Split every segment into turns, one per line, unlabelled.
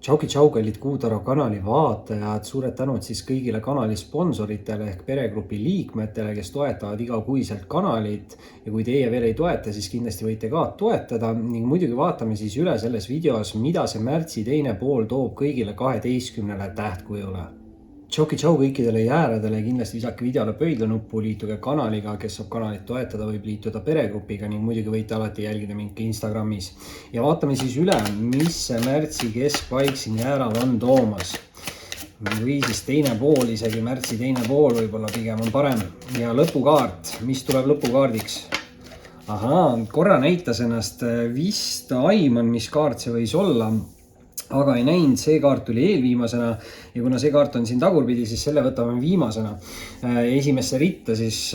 Tšauki, kallid Kuutaro kanali vaatajad, suured tänud siis kõigile kanali sponsoritele ehk peregrupi liikmetele, kes toetavad igakuiselt kanalit. Ja kui teie veel ei toeta, siis kindlasti võite ka toetada ning muidugi vaatame siis üle selles videos, mida see märtsi teine pool toob kõigile 12 tähtkujule. Tšau kõikidele jääradele, kindlasti visake videole pöidlanuppu, liituge kanaliga, kes saab kanalit toetada, võib liituda peregrupiga ning muidugi võite alati jälgida mind ka Instagramis. Ja vaatame siis üle, mis see märtsi keskpaik siin jääral on toomas. Või siis teine pool, isegi märtsi teine pool võib-olla pigem on parem. Ja lõpukaart, mis tuleb lõpukaardiks? Ahaa, korra näitas ennast vist aiman, mis kaart see võis olla. Aga ei näinud, see kaart tuli eelviimasena ja kuna see kaart on siin tagurpidi, siis selle võtame viimasena. Esimesse ritta siis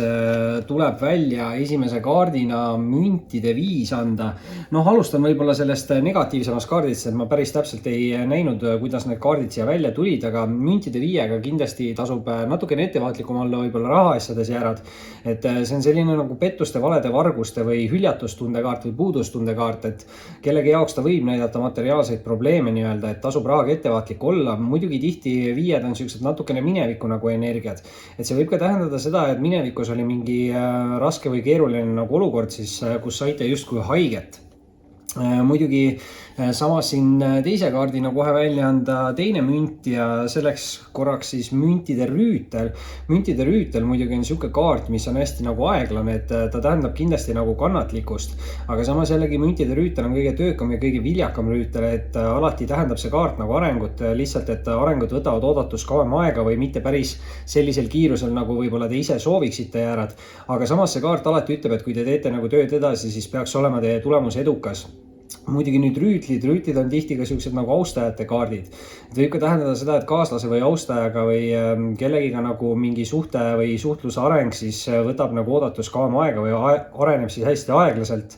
tuleb välja esimese kaardina müntide 5 anda. Alustan võib-olla sellest negatiivsemast kaardist, et ma päris täpselt ei näinud, kuidas need kaardid siia välja tulid, aga müntide 5-ga kindlasti tasub natukene ettevaatlikum olla võib-olla rahaasjades jäärad. Et see on selline nagu pettuste, valede, varguste või hüljatustunde kaart või puudustunde kaart, et kellegi jaoks ta võib näidata materiaalseid probleeme, et tasub rahaga ettevaatlik olla. Muidugi tihti 5 on sellised natukene mineviku nagu energiat. Et see võib ka tähendada seda, et minevikus oli mingi raske või keeruline nagu olukord, siis, kus saite justkui haiget. Muidugi samas siin teise kaardina kohe välja anda teine münt ja selleks korraks siis müntide rüütel. Müntide rüütel muidugi on selline kaart, mis on hästi nagu aeglane, et ta tähendab kindlasti nagu kannatlikkust. Aga samas jällegi müntide rüütel on kõige töökam ja kõige viljakam rüütel, et alati tähendab see kaart nagu arengut, lihtsalt, et arengud võtavad oodatus kauem aega või mitte päris sellisel kiirusel, nagu võib-olla te ise sooviksite jäärad. Aga samas see kaart alati ütleb, et kui te teete nagu tööd edasi, siis peaks olema teie tulemus edukas. Muidugi nüüd rüütlid on tihti ka sellised nagu austajate kaardid. Et võib ka tähendada seda, et kaaslase või austajaga või kellegiga nagu mingi suhte või suhtluse areng siis võtab nagu oodatus kauem aega või areneb siis hästi aeglaselt.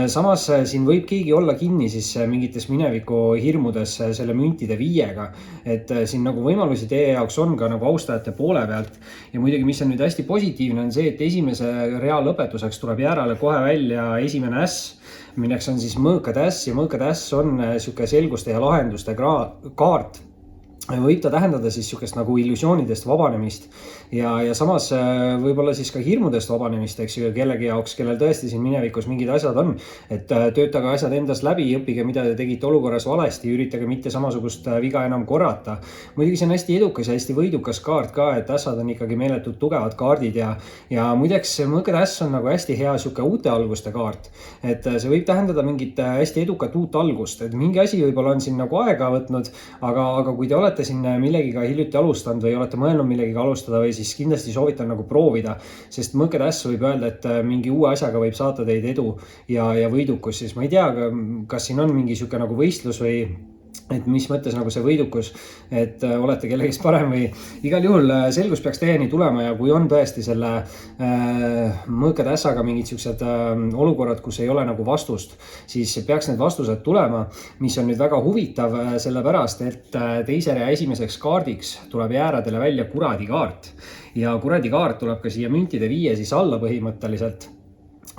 Samas siin võib keegi olla kinni siis mingites mineviku hirmudes selle müntide 5-ga, et siin nagu võimalusi teie jaoks on ka nagu austajate poole pealt. Ja muidugi, mis on nüüd hästi positiivne, on see, et esimese rea lõpetuseks tuleb jäärale kohe välja esimene äss, milleks on siis mõõkad äss ja mõõkad äss on selline selguste ja lahenduste kaart. Võib ta tähendada siis sellist nagu illusioonidest vabanemist ja samas võib-olla siis ka hirmudest vabanemist, eks ju, kellegi jaoks, kellel tõesti siin minevikus mingid asjad on, et töötage asjad endas läbi, õppige, mida te tegite olukorras valesti, üritage mitte samasugust viga enam korrata. Muidugi see on hästi edukas ja hästi võidukas kaart ka, et ässad on ikkagi meeletult tugevad kaardid ja muideks mõõkad äss on nagu hästi hea selline uute alguste kaart, et see võib tähendada mingit hästi edukat uut algust, et mingi asi võib-olla on siin nagu aega võtnud, aga kui te olete siin millegiga hiljuti alustanud või olete mõelnud millegiga alustada või siis kindlasti soovitan nagu proovida, sest mõõkad äss võib öelda, et mingi uue asjaga võib saata teid edu ja võidukus, siis ma ei tea, kas siin on mingi selline nagu võistlus või et mis mõttes nagu see võidukus, et olete kellegist parem või igal juhul selgus peaks teieni tulema ja kui on tõesti selle mõõkad ässaga mingid sellised olukorrad, kus ei ole nagu vastust, siis peaks need vastused tulema, mis on nüüd väga huvitav sellepärast, et teise rea esimeseks kaardiks tuleb jääradele välja kuradikaart ja kuradikaart tuleb ka siia müntide 5 siis alla põhimõtteliselt.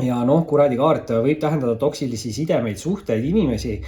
Ja kuradikaart võib tähendada toksilisi sidemeid, suhteid, inimesi,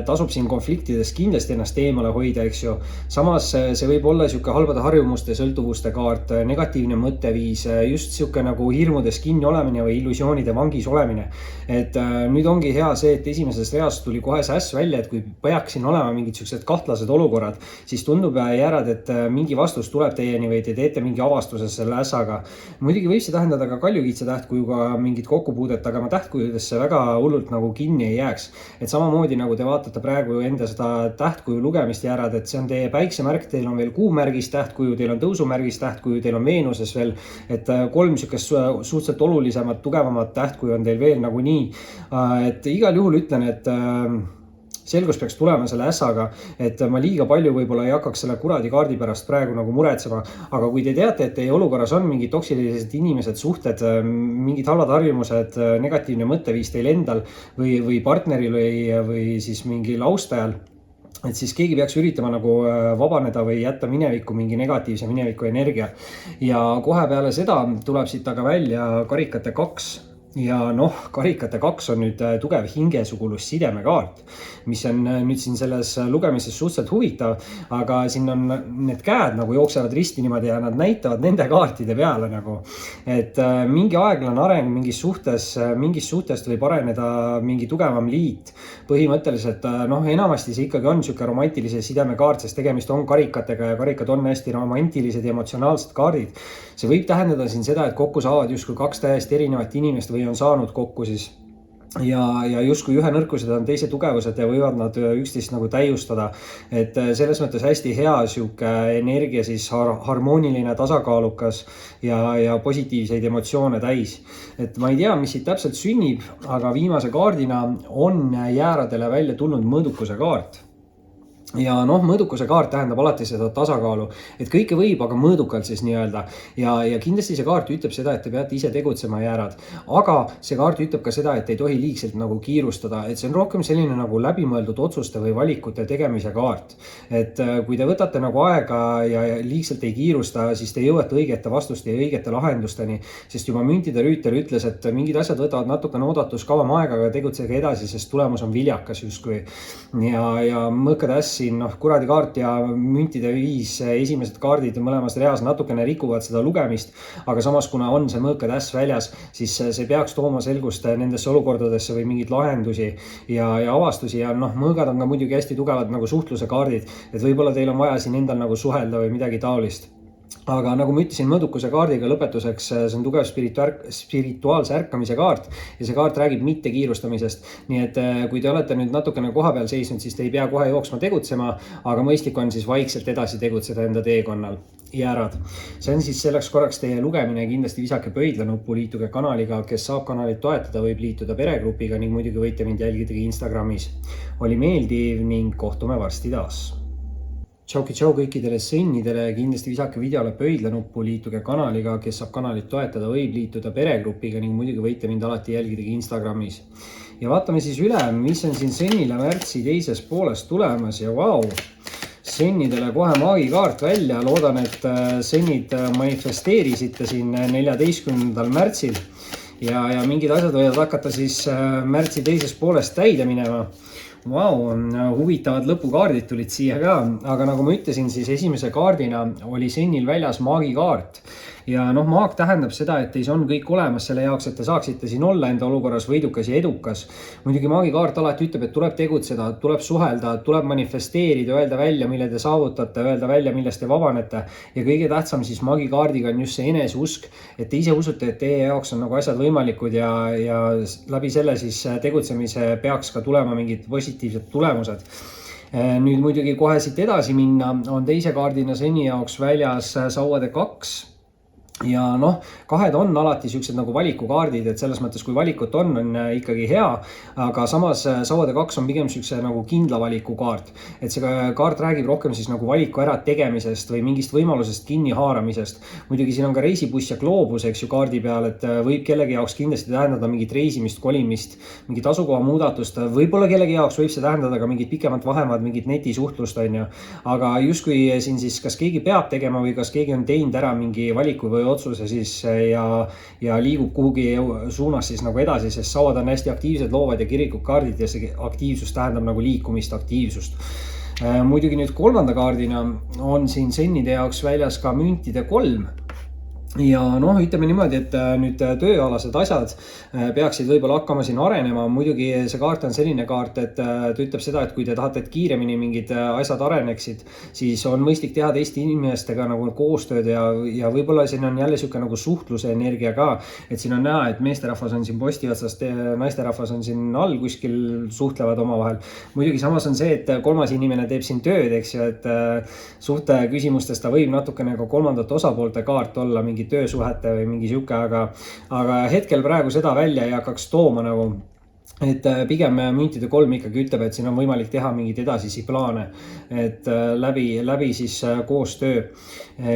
tasub siin konfliktidest kindlasti ennast eemale hoida, eks ju. Samas see võib olla selline halbade harjumuste, sõltuvuste kaart, negatiivne mõtteviis, just selline nagu hirmudes kinni olemine või illusioonide vangis olemine. Et nüüd ongi hea see, et esimeses reas tuli kohe see äss välja, et kui peaks siin olema mingid sellised kahtlased olukorrad, siis tundub jäärad, et mingi vastus tuleb teieni või te teete mingi avastuse selle ässaga. Muidugi võib see tähendada ka kaljukitse tähtkujuga mingit kokkupuudet, aga ma tähtkujudesse väga hullult nagu kinni ei jääks. Et samamoodi nagu te vaatate praegu enda seda tähtkuju lugemist jäärad, et see on teie päiksemärk, teil on veel kuumärgis tähtkuju, teil on tõusumärgis tähtkuju, teil on Veenuses veel, et 3 sükest suhteliselt olulisemat, tugevamat tähtkuju on teil veel nagu nii. Et igal juhul ütlen, et selgus peaks tulema selle ässaga, et ma liiga palju võib-olla ei hakkaks selle kuradikaardi pärast praegu nagu muretsema, aga kui te teate, et teie olukorras on mingid toksilised inimesed, suhted, mingid halvad harjumused, negatiivne mõtteviis teil endal või partneril või siis mingil austajal, et siis keegi peaks üritama nagu vabaneda või jätta minevikku mingi negatiivse mineviku energia. Ja kohe peale seda tuleb siit aga välja karikate 2 ja noh, karikate 2 on nüüd tugev hingesugulus sidemekaart, mis on nüüd siin selles lugemises suhteliselt huvitav, aga siin on need käed nagu jooksevad risti niimoodi ja nad näitavad nende kaartide peale nagu, et mingi aeglane areng mingis suhtest võib areneda mingi tugevam liit. Põhimõtteliselt noh, enamasti see ikkagi on siuke romantilise sideme kaart, sest tegemist on karikatega ja karikad on hästi romantilised ja emotsionaalsed kaardid. See võib tähendada siin seda, et kokku saavad justkui 2 täiesti erinevat inimest või on saanud kokku siis ja justkui ühe nõrkused on teise tugevused ja võivad nad üksteist nagu täiustada. Et selles mõttes hästi hea siuke energia siis harmooniline, tasakaalukas ja positiivseid emotsioone täis. Et ma ei tea, mis siit täpselt sünnib, aga viimase kaardina on jääradele välja tulnud mõõdukuse kaart. Ja noh, mõõdukuse kaart tähendab alati seda tasakaalu, et kõike võib, aga mõõdukalt siis nii-öelda. Ja kindlasti see kaart ütleb seda, et te peate ise tegutsema jäärad. Aga see kaart ütleb ka seda, et ei tohi liigselt nagu kiirustada, et see on rohkem selline nagu läbimõeldud otsuste või valikute tegemise kaart. Et kui te võtate nagu aega ja liigselt ei kiirusta, siis te jõuate õigete vastuste ja õigete lahendusteni, sest juba müntide rüütel ütles, et mingid asjad võtavad natukene oodatus kauem aega, aga tegutsege edasi, sest tulemus on viljakas justkui. Ja mõõkade ässi noh, kuradi kaart ja müntide 5 esimesed kaardid mõlemas reas natukene rikuvad seda lugemist, aga samas kuna on see mõõkade äss väljas, siis see peaks tooma selgust nendesse olukordadesse või mingeid lahendusi ja avastusi ja noh, mõõgad on ka muidugi hästi tugevad nagu suhtluse kaardid, et võib-olla teil on vaja siin endal nagu suhelda või midagi taolist. Aga nagu ma ütlesin, mõõdukuse kaardiga lõpetuseks, see on tugev spirituaalse ärkamise kaart ja see kaart räägib mitte kiirustamisest. Nii et kui te olete nüüd natukene koha peal seisnud, siis te ei pea kohe jooksma tegutsema, aga mõistlik on siis vaikselt edasi tegutseda enda teekonnal. Jäärad. See on siis selleks korraks teie lugemine, kindlasti visake pöidlanuppu, liituge kanaliga, kes saab kanalit toetada, võib liituda peregrupiga ning muidugi võite mind jälgida Instagramis. Oli meeldiv ning kohtume varsti taas. Tšau kõikidele sennidele, kindlasti visake videole pöidlanuppu, liituge kanaliga, kes saab kanalit toetada, võib liituda peregrupiga ning muidugi võite mind alati jälgida Instagramis. Ja vaatame siis üle, mis on siin sennile märtsi teises pooles tulemas ja vau! Sennidele kohe maagikaart välja, loodan, et sennid manifesteerisite siin 14. märtsil ja mingid asjad võivad hakata siis märtsi teises pooles täide minema. Vau, huvitavad lõpukaardid tulid siia ka, aga nagu ma ütlesin, siis esimese kaardina oli sennil väljas maagikaart. Ja noh, maag tähendab seda, et teis on kõik olemas selle jaoks, et te saaksite siin olla enda olukorras võidukas ja edukas. Muidugi maagikaart alati ütleb, et tuleb tegutseda, tuleb suhelda, tuleb manifesteerida, öelda välja, mille te saavutate, öelda välja, millest te vabanete. Ja kõige tähtsam siis maagikaardiga on just see eneseusk, et te ise usute, et teie jaoks on nagu asjad võimalikud ja läbi selle siis tegutsemise peaks ka tulema mingid positiivsed tulemused. Nüüd muidugi kohe siit edasi minna on teise kaardina senni jaoks väljas sauade 2. Ja noh, kahed on alati siuksed nagu valikukaardid, et selles mõttes, kui valikut on ikkagi hea, aga samas sauade 2 on pigem siukse nagu kindla valiku kaart. Et see kaart räägib rohkem siis nagu valiku ära tegemisest või mingist võimalusest kinni haaramisest. Muidugi siin on ka reisibuss ja gloobus, eks ju, kaardi peal, et võib kellegi jaoks kindlasti tähendada mingit reisimist, kolimist, mingit asukoha muudatust. Võib-olla kellegi jaoks võib see tähendada ka mingit pikemat vahemaad, mingit netisuhtlust, on ju. Aga justkui siin siis kas keegi peab tegema või kas keegi on teinud ära mingi valiku või otsuse siis ja liigub kuhugi suunas siis nagu edasi, sest sauad on hästi aktiivsed, loovad ja kirikud kaardid ja see aktiivsus tähendab nagu liikumist, aktiivsust. Muidugi nüüd kolmanda kaardina on siin sennide jaoks väljas ka müntide 3. Ja noh, ütleme niimoodi, et nüüd tööalased asjad peaksid võib-olla hakkama siin arenema. Muidugi see kaart on selline kaart, et ta ütleb seda, et kui te tahate, et kiiremini mingid asjad areneksid, siis on mõistlik teha teiste inimestega nagu koostööd ja võib-olla siin on jälle siuke nagu suhtluse energia ka, et siin on näha, et meesterahvas on siin posti otsast, naisterahvas on siin all kuskil, suhtlevad omavahel. Muidugi samas on see, et kolmas inimene teeb siin tööd, eks ju, et suhte küsimustes ta võib natukene ka kolmandate osapoolte kaart olla, mingi töösuhete või mingi siuke, aga hetkel praegu seda välja ei hakkaks tooma nagu, et pigem müntide 3 ikkagi ütleb, et siin on võimalik teha mingeid edasisi plaane, et läbi siis koostöö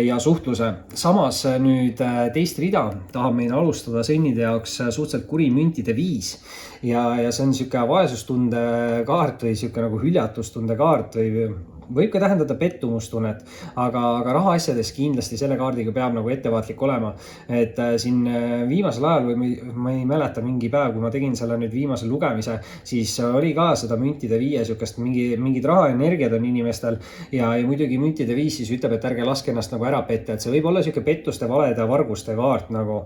ja suhtluse. Samas nüüd teist rida tahab meil alustada sennide jaoks suhteliselt kuri müntide 5 ja see on siuke vaesustunde kaart või siuke nagu hüljatustunde kaart või võib ka tähendada pettumustunnet, aga rahaasjades kindlasti selle kaardiga peab nagu ettevaatlik olema. Et siin viimasel ajal või ma ei mäleta mingi päev, kui ma tegin selle nüüd viimase lugemise, siis oli ka seda müntide viie sihukest mingid rahaenergiad on inimestel ja muidugi müntide viis siis ütleb, et ärge laske ennast nagu ära petta, et see võib olla sihuke pettuste, valede, varguste kaart nagu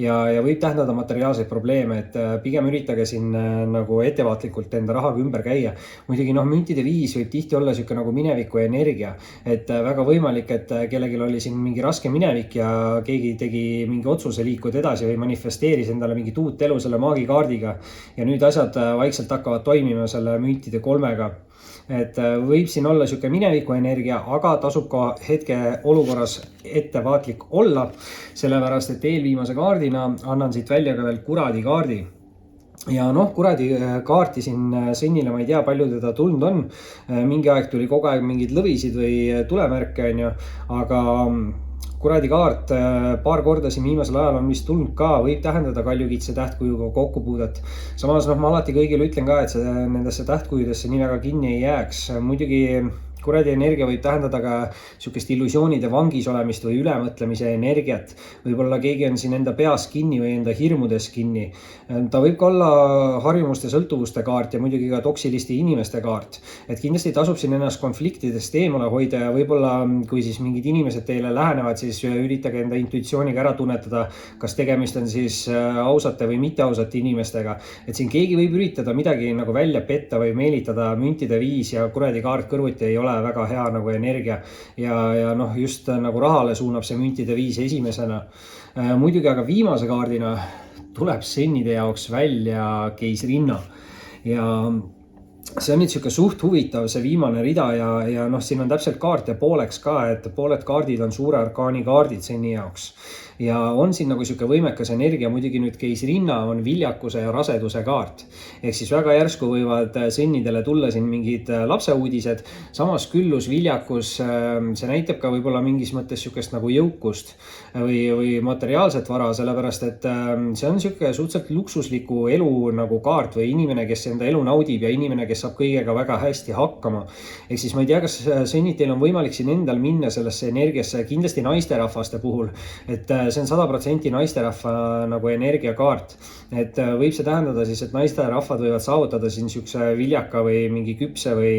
ja võib tähendada materiaalseid probleeme, et pigem üritage siin nagu ettevaatlikult enda rahaga ümber käia. Muidugi müntide viis võib tihti olla sihuke nagu mineviku energia, et väga võimalik, et kellelgi oli siin mingi raske minevik ja keegi tegi mingi otsuse liikuda edasi või manifesteeris endale mingit uut elu selle maagikaardiga ja nüüd asjad vaikselt hakkavad toimima selle müntide kolmega. Et võib siin olla sihuke mineviku energia, aga tasub ka hetke olukorras ettevaatlik olla, sellepärast et eelviimase kaardina annan siit välja ka veel kuradi kaardi. Ja kuradi kaarti siin Sõnnile, ma ei tea, palju teda tulnud on. Mingi aeg tuli kogu aeg mingid lõvisid või tulemärke, aga kuradi kaart paar korda siin viimasel ajal on vist tulnud ka, võib tähendada kaljukitse tähtkujuga kokkupuudet. Samas ma alati kõigile ütlen ka, et nendesse tähtkujudesse nii väga kinni ei jääks. Muidugi kuradi energia võib tähendada ka sihukest illusioonide vangis olemist või ülemõtlemise energiat. Võib-olla keegi on siin enda peas kinni või enda hirmudes kinni. Ta võib ka olla harjumuste sõltuvuste kaart ja muidugi ka toksiliste inimeste kaart. Et kindlasti tasub siin ennast konfliktidest eemale hoida ja võib-olla kui siis mingid inimesed teile lähenevad, siis üritage enda intuitsiooniga ära tunnetada, kas tegemist on siis ausate või mitteausate inimestega. Et siin keegi võib üritada midagi nagu välja petta või meelitada, müntide viis ja kuradi kaart kõrvuti ei ole väga hea nagu energia ja just nagu rahale suunab see müntide viis esimesena. Muidugi aga viimase kaardina tuleb Sõnnide jaoks välja keisrinna ja see on nüüd sihuke suht huvitav, see viimane rida ja siin on täpselt kaart ja pooleks ka, et pooled kaardid on suure arkaani kaardid Sõnni jaoks. Ja on siin nagu sihuke võimekas energia, muidugi nüüd keisrinna on viljakuse ja raseduse kaart. Ehk siis väga järsku võivad Sõnnidele tulla siin mingid lapseuudised, samas küllus, viljakus, see näitab ka võib-olla mingis mõttes sihukest nagu jõukust või materiaalset vara, sellepärast et see on sihuke suhteliselt luksusliku elu nagu kaart või inimene, kes enda elu naudib ja inimene, kes saab kõigega väga hästi hakkama. Ehk siis ma ei tea, kas Sõnnid teil on võimalik siin endal minna sellesse energiasse, kindlasti naisterahvaste puhul, et see on 100% naisterahva nagu energiakaart. Et võib see tähendada siis, et naisterahvad võivad saavutada siin siukse viljaka või mingi küpse või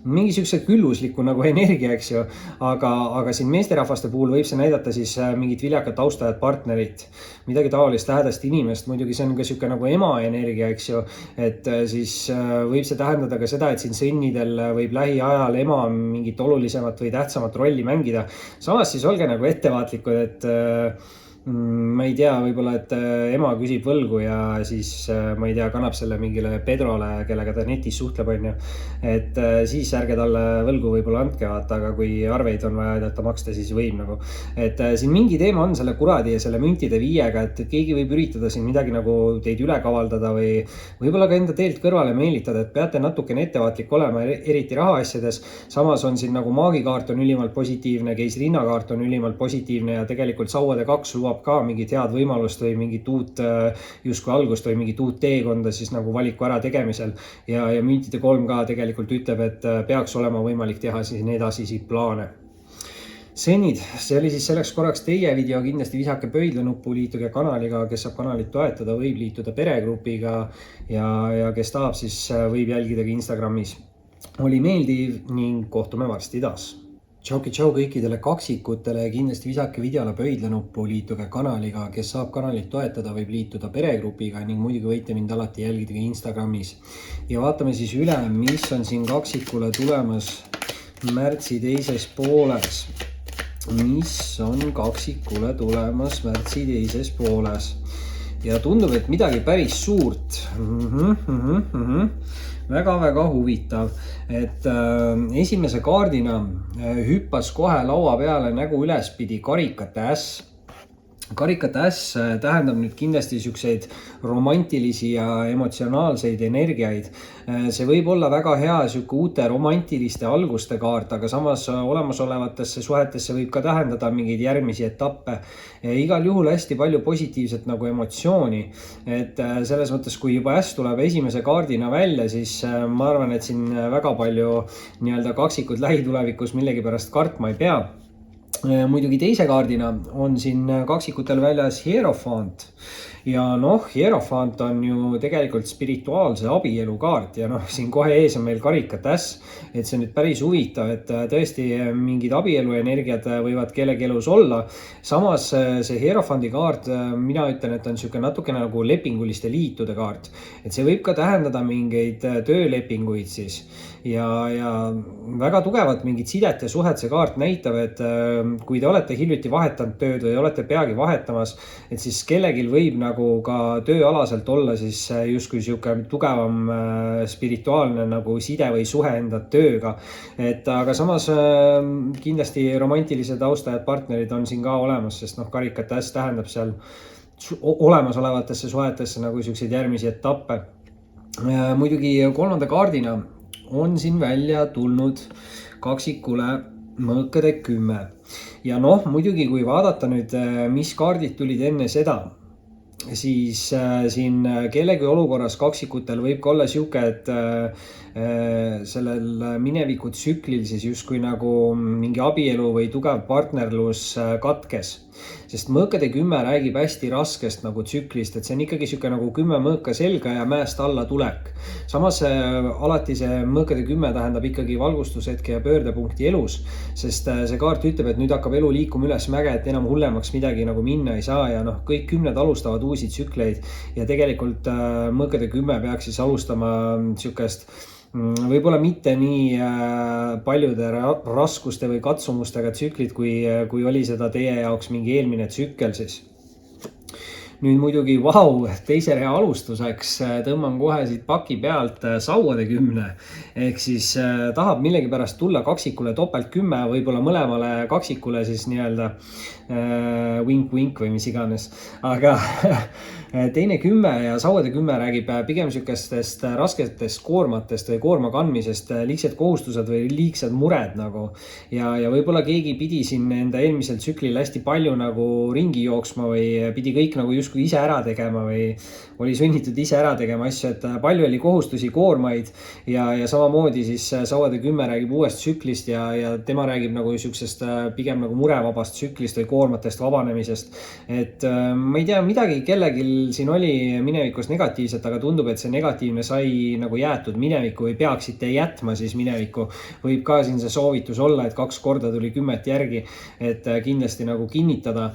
mingi siukse küllusliku nagu energia, eks ju. Aga siin meesterahvaste puhul võib see näidata siis mingit viljakat austajat, partnerit, midagi taolist lähedast inimest. Muidugi see on ka siuke nagu ema energia, eks ju. Et siis võib see tähendada ka seda, et siin Sõnnidel võib lähiajal ema mingit olulisemat või tähtsamat rolli mängida. Samas siis olge nagu ettevaatlikud, et ma ei tea, võib-olla, et ema küsib võlgu ja siis ma ei tea, kannab selle mingile Pedrole, kellega ta netis suhtleb, on ju. Et siis ärge talle võlgu võib-olla andke, vaata, aga kui arveid on vaja aidata maksta, siis võib nagu. Et siin mingi teema on selle kuradi ja selle müntide viiega, et keegi võib üritada siin midagi nagu teid üle kavaldada või võib-olla ka enda teelt kõrvale meelitada, et peate natukene ettevaatlik olema, eriti rahaasjades. Samas on siin nagu maagikaart on ülimalt positiivne, keisrinnakaart on ülimalt positiivne ja tegelikult sauade kaks lubab ka mingit head võimalust või mingit uut justkui algust või mingit uut teekonda siis nagu valiku ära tegemisel. Ja müntide kolm ka tegelikult ütleb, et peaks olema võimalik teha siis edasisi plaane. Sõnnid, see oli siis selleks korraks teie video, kindlasti visake pöidlanuppu, liituge kanaliga, kes saab kanalit toetada, võib liituda peregrupiga ja kes tahab, siis võib jälgida ka Instagramis. Oli meeldiv ning kohtume varsti taas. Tšau kõikidele kaksikutele ja kindlasti visake videole pöidlanuppu, liituge kanaliga, kes saab kanalit toetada, võib liituda peregrupiga ning muidugi võite mind alati jälgida ka Instagramis. Ja vaatame siis üle, mis on siin kaksikule tulemas märtsi teises pooles. Mis on kaksikule tulemas märtsi teises pooles? Ja tundub, et midagi päris suurt. Väga huvitav, et esimese kaardina hüppas kohe laua peale nägu ülespidi karikate äss. karikate äss tähendab nüüd kindlasti niisuguseid romantilisi ja emotsionaalseid energiaid. See võib olla väga hea niisugune uute romantiliste alguste kaart, aga samas olemasolevatesse suhetesse võib ka tähendada mingeid järgmisi etappe. Igal juhul hästi palju positiivset nagu emotsiooni. Et selles mõttes, kui juba äss tuleb esimese kaardina välja, siis ma arvan, et siin väga palju nii-öelda kaksikud lähitulevikus millegipärast kartma ei pea. Muidugi teise kaardina on siin kaksikutel väljas Hierophant ja Hierophant on ju tegelikult spirituaalse abielu kaart ja siin kohe ees on meil karikate äss, et see on nüüd päris huvitav, et tõesti mingid abielu energiat võivad kellegi elus olla. Samas see Hierophanti kaart, mina ütlen, et on niisugune natukene nagu lepinguliste liitude kaart, et see võib ka tähendada mingeid töölepinguid siis ja väga tugevat mingit sidet ja suhet see kaart näitab, et kui te olete hiljuti vahetanud tööd või olete peagi vahetamas, et siis kellelgi võib nagu ka tööalaselt olla siis justkui niisugune tugevam spirituaalne nagu side või suhe enda tööga. Aga samas kindlasti romantilise taustajad partnerid on siin ka olemas, sest karikate äss tähendab seal olemasolevatesse suhetesse nagu niisuguseid järgmisi etappe. Muidugi kolmanda kaardina on siin välja tulnud kaksikule mõõkade 10. Ja muidugi kui vaadata nüüd, mis kaardid tulid enne seda, siis siin kellegi olukorras kaksikutel võib ka olla siuke, et sellel mineviku tsüklil siis justkui nagu mingi abielu või tugev partnerlus katkes. Sest mõõkade 10 räägib hästi raskest nagu tsüklist, et see on ikkagi siuke nagu 10 mõõka selga ja mäest alla tulek. Samas alati see mõõkade 10 tähendab ikkagi valgustushetke ja pöördepunkti elus, sest see kaart ütleb, et nüüd hakkab elu liikuma üles mäge, et enam hullemaks midagi nagu minna ei saa ja kõik 10 alustavad uusi tsükleid ja tegelikult mõõkade 10 peaks siis alustama siukest võib-olla mitte nii paljude raskuste või katsumustega tsüklit, kui oli seda teie jaoks mingi eelmine tsükkel siis. Nüüd muidugi, teise rea alustuseks tõmban kohe siit paki pealt sauade 10. Ehk siis tahab millegipärast tulla kaksikule topelt 10, võib-olla mõlemale kaksikule siis nii-öelda vink-vink või mis iganes. Aga teine 10 ja sauade 10 räägib pigem niisugustest rasketest koormatest või koorma kandmisest, liigsed kohustused või liigsed mured nagu. Ja võib-olla keegi pidi siin enda eelmisel tsüklil hästi palju nagu ringi jooksma või pidi kõik nagu justkui ise ära tegema või oli sunnitud ise ära tegema asju, et palju oli kohustusi, koormaid ja samamoodi siis sauade 10 räägib uuest tsüklist ja tema räägib nagu niisugusest pigem nagu murevabast tsüklist või koormatest vabanemisest. Et ma ei tea, midagi kellelgi siin oli minevikus negatiivset, aga tundub, et see negatiivne sai nagu jäetud minevikku või peaksite jätma siis minevikku. Võib ka siin see soovitus olla, et 2 korda tuli 10 järgi, et kindlasti nagu kinnitada.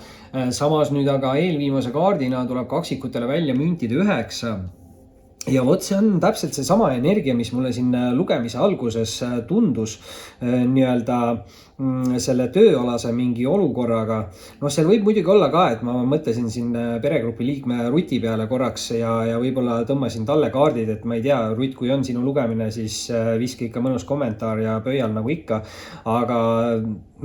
Samas nüüd aga eelviimase kaardina tuleb kaksikutele välja müntide 9. Ja vot see on täpselt see sama energia, mis mulle siin lugemise alguses tundus nii-öelda selle tööalase mingi olukorraga. Seal võib muidugi olla ka, et ma mõtlesin siin peregrupi liikme Ruti peale korraks ja võib-olla tõmbasin talle kaardid, et ma ei tea, Rutt, kui on sinu lugemine, siis viska ikka mõnus kommentaar ja pöial nagu ikka. Aga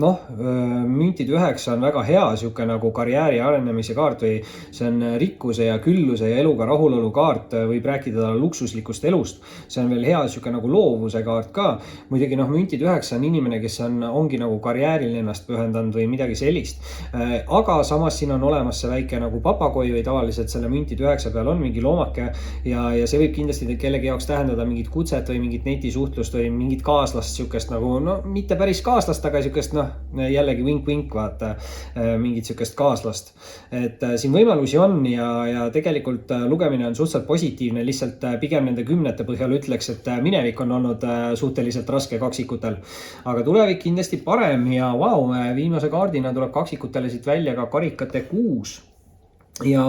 müntide 9 on väga hea siuke nagu karjääri arenemise kaart või see on rikkuse ja külluse ja eluga rahulolu kaart, võib rääkida luksuslikust elust. See on veel hea siuke nagu loovuse kaart ka. Muidugi müntide 9 on inimene, kes ongi nagu karjääril ennast pühendanud või midagi sellist. Aga samas siin on olemas see väike nagu papagoi või tavaliselt selle müntide 9 peal on mingi loomake ja see võib kindlasti kellegi jaoks tähendada mingit kutset või mingit netisuhtlust või mingit kaaslast siukest nagu, mitte päris kaaslast, aga siukest jällegi vink-vink, vaata, mingit siukest kaaslast. Et siin võimalusi on ja tegelikult lugemine on suhteliselt positiivne, lihtsalt pigem nende 10 põhjal ütleks, et minevik on olnud suhteliselt raske kaksikutel. Aga tulevik kindlasti parem ja viimase kaardina tuleb kaksikutele siit välja ka karikate 6. ja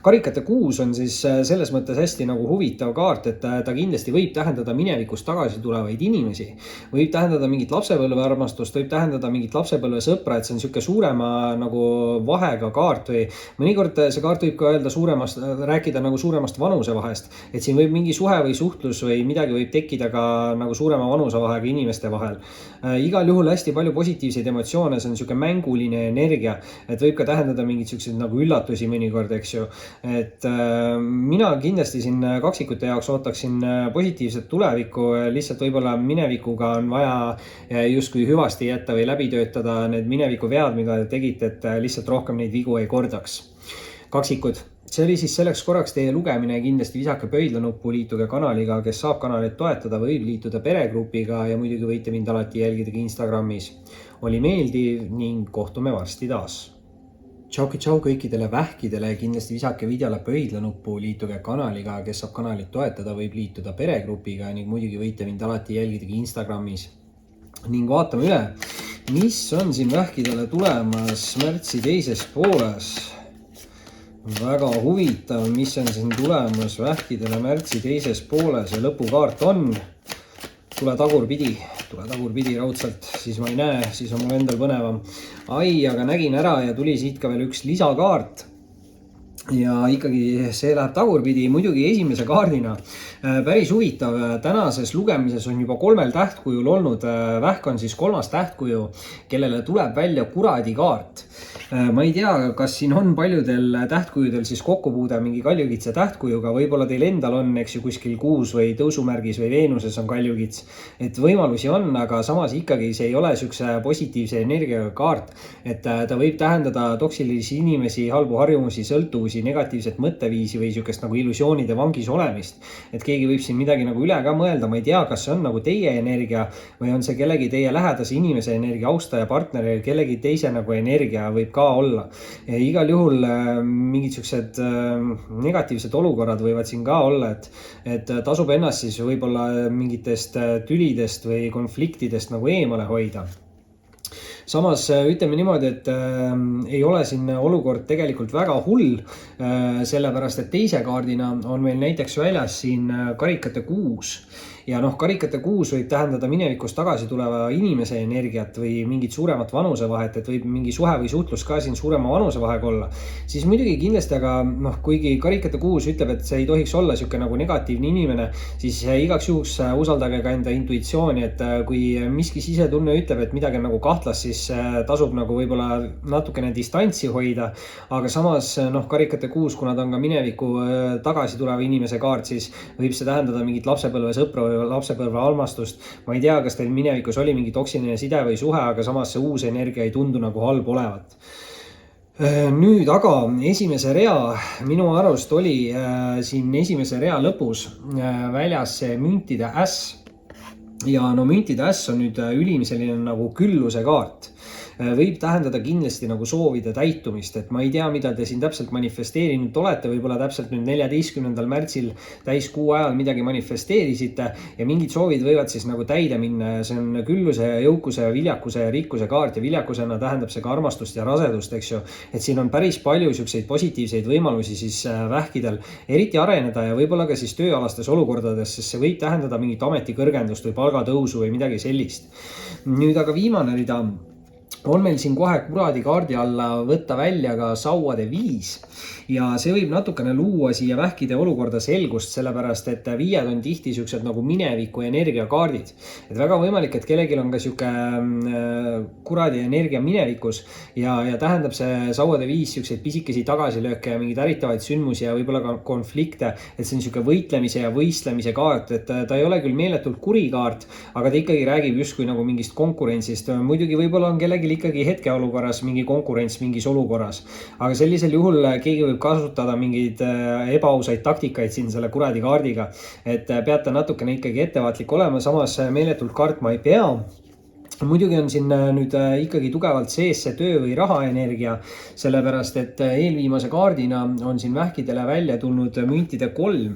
karikate 6 on siis selles mõttes hästi nagu huvitav kaart, et ta kindlasti võib tähendada minevikust tagasi tulevaid inimesi, võib tähendada mingit lapsepõlvearmastust, võib tähendada mingit lapsepõlvesõpra, et see on niisugune suurema nagu vahega kaart või mõnikord see kaart võib ka öelda rääkida nagu suuremast vanusevahest, et siin võib mingi suhe või suhtlus või midagi võib tekkida ka nagu suurema vanusevahega inimeste vahel. Igal juhul hästi palju positiivseid emotsioone, see on niisugune mänguline energia, et võib ka tähendada mingeid selliseid nagu üllatusi mõnikord, eks ju. Et mina kindlasti siin kaksikute jaoks ootaksin positiivset tulevikku, lihtsalt võib-olla minevikuga on vaja justkui hüvasti jätta või läbi töötada need mineviku vead, mida te tegite, et lihtsalt rohkem neid vigu ei kordaks. Kaksikud, see oli siis selleks korraks teie lugemine, kindlasti visake pöidlanuppu, liituge kanaliga, kes saab kanalit toetada, võib liituda peregrupiga ja muidugi võite mind alati jälgida Instagramis. Oli meeldiv ning kohtume varsti taas. Tšau kõikidele vähkidele, kindlasti visake videole pöidlanuppu, liituge kanaliga, kes saab kanalit toetada, võib liituda peregrupiga ning muidugi võite mind alati jälgida Instagramis. Ning vaatame üle, mis on siin vähkidele tulemas märtsi teises pooles. Väga huvitav, mis on siin tulemas vähkidele märtsi teises pooles ja lõpukaart on tule tagurpidi raudselt, siis ma ei näe, siis on mul endal põnevam. Aga nägin ära ja tuli siit ka veel üks lisakaart. Ja ikkagi see läheb tagurpidi, muidugi esimese kaardina. Päris huvitav, tänases lugemises on juba 3 tähtkujul olnud, vähk on siis 3. tähtkuju, kellele tuleb välja kuradi kaart. Ma ei tea, kas siin on paljudel tähtkujudel siis kokkupuude mingi kaljukitse tähtkujuga, võib-olla teil endal on, eks ju, kuskil kuus või tõusumärgis või Veenuses on kaljukits, et võimalusi on, aga samas ikkagi see ei ole niisuguse positiivse energiaga kaart, et ta võib tähendada toksilisi inimesi, halbu harjumusi, sõltuvusi, negatiivset mõtteviisi või niisugust nagu illusioonide vangis olemist, et keegi võib siin midagi nagu üle ka mõelda, ma ei tea, kas see on nagu teie energia või on see kellegi teie lähedase inimese energia, austaja partneri, kellegi teise nagu energia võib ka olla. Ja igal juhul mingid siuksed negatiivsed olukorrad võivad siin ka olla, et tasub ennast siis võib-olla mingitest tülidest või konfliktidest nagu eemale hoida. Samas ütleme niimoodi, et ei ole siin olukord tegelikult väga hull, sellepärast et teise kaardina on meil näiteks väljas siin karikate 6. Ja karikate 6 võib tähendada minevikust tagasi tuleva inimese energiat või mingit suuremat vanusevahet, et võib mingi suhe või suhtlus ka siin suurema vanusevahega olla. Siis muidugi kindlasti, aga kuigi karikate 6 ütleb, et see ei tohiks olla siuke nagu negatiivne inimene, siis igaks juhuks usaldage ka enda intuitsiooni, et kui miski sisetunne ütleb, et midagi on nagu kahtlas, siis tasub nagu võib-olla natukene distantsi hoida, aga samas karikate 6, kuna ta on ka mineviku tagasi tuleva inimese kaart, siis võib see tähendada mingit lapsepõlvesõpra või lapsepõlve almastust. Ma ei tea, kas teil minevikus oli mingi toksiline side või suhe, aga samas see uus energia ei tundu nagu halb olevat. Nüüd aga esimese rea, minu arust oli siin esimese rea lõpus väljas see müntide äss. Ja müntide äss on nüüd ülim selline nagu külluse kaart. Võib tähendada kindlasti nagu soovide täitumist, et ma ei tea, mida te siin täpselt manifesteerinud olete, võib-olla täpselt nüüd 14. märtsil täiskuu ajal midagi manifesteerisite ja mingid soovid võivad siis nagu täide minna ja see on külluse, jõukuse, viljakuse ja rikkuse kaart ja viljakusena tähendab see ka armastust ja rasedust, eks ju, et siin on päris palju siukseid positiivseid võimalusi siis vähkidel eriti areneda ja võib-olla ka siis tööalastes olukordades, sest see võib tähendada mingit ametikõrgendust või palgatõusu või midagi sellist. Nüüd aga viimane rida on meil siin kohe kuradi kaardi alla võtta välja ka sauade 5 ja see võib natukene luua siia vähkide olukorda selgust, sellepärast et viied on tihti siuksed nagu mineviku energiakaardid. Et väga võimalik, et kellelgi on ka siuke kuradi energia minevikus ja tähendab see sauade 5 siukseid pisikesi tagasilööke ja mingeid ärritavaid sündmusi ja võib-olla ka konflikte, et see on siuke võitlemise ja võistlemise kaart, et ta ei ole küll meeletult kuri kaart, aga ta ikkagi räägib justkui nagu mingist konkurentsist. Muidugi võib-olla on kellelgi ikkagi hetkeolukorras mingi konkurents mingis olukorras, aga sellisel juhul keegi võib kasutada mingeid ebaausaid taktikaid siin selle kuradi kaardiga, et peate natukene ikkagi ettevaatlik olema, samas meeletult kartma ei pea. Muidugi on siin nüüd ikkagi tugevalt sees see töö või rahaenergia, sellepärast et eelviimase kaardina on siin vähkidele välja tulnud müntide 3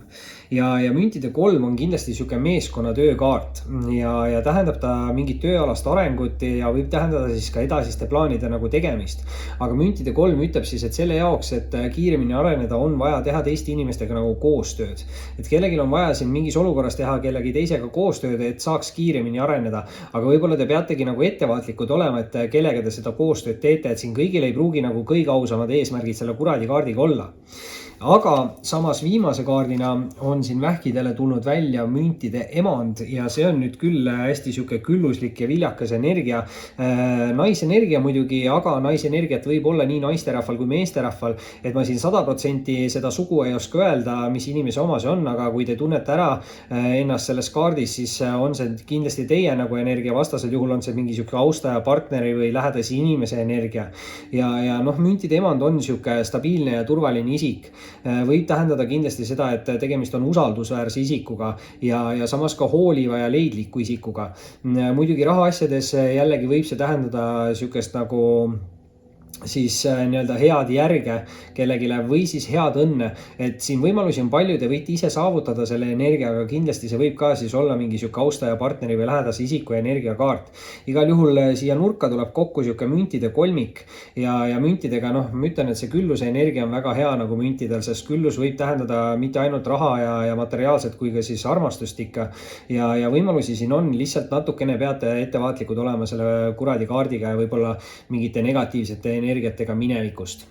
ja müntide 3 on kindlasti niisugune meeskonnatöö kaart ja tähendab ta mingit tööalast arengut ja võib tähendada siis ka edasiste plaanide nagu tegemist. Aga müntide 3 ütleb siis, et selle jaoks, et kiiremini areneda, on vaja teha teiste inimestega nagu koostööd. Et kellelgi on vaja siin mingis olukorras teha kellegi teisega koostööd, et saaks kiiremini areneda. Aga võib-olla te peategi nagu ettevaatlikud olema, et kellega te seda koostööd teete, et siin kõigil ei pruugi nagu kõige ausamad eesmärgid selle kuradi kaardiga olla. Aga samas viimase kaardina on siin vähkidele tulnud välja müntide emand ja see on nüüd küll hästi sihuke külluslik ja viljakas energia. Naisenergia muidugi, aga naisenergiat võib olla nii naisterahval kui meesterahval, et ma siin 100% seda sugu ei oska öelda, mis inimese oma see on, aga kui te tunnete ära ennast selles kaardis, siis on see kindlasti teie nagu energia, vastasel juhul on see mingi sihuke austaja, partneri või lähedase inimese energia. Ja noh, müntide emand on sihuke stabiilne ja turvaline isik. Võib tähendada kindlasti seda, et tegemist on usaldusväärse isikuga ja samas ka hooliva ja leidliku isikuga. Muidugi rahaasjades jällegi võib see tähendada sihukest nagu siis nii-öelda head järge kellegile või siis head õnne, et siin võimalusi on palju, te võite ise saavutada selle energiaga, kindlasti see võib ka siis olla mingi sihuke austaja, partneri või lähedase isiku energiakaart. Igal juhul siia nurka tuleb kokku sihuke müntide kolmik ja müntidega, noh, ma ütlen, et see külluse energia on väga hea nagu müntidel, sest küllus võib tähendada mitte ainult raha ja materiaalset, kui ka siis armastust ikka ja võimalusi siin on, lihtsalt natukene peate ettevaatlikud olema selle kuradi kaardiga ja võib-olla mingite negatiivsete energiatega minevikust.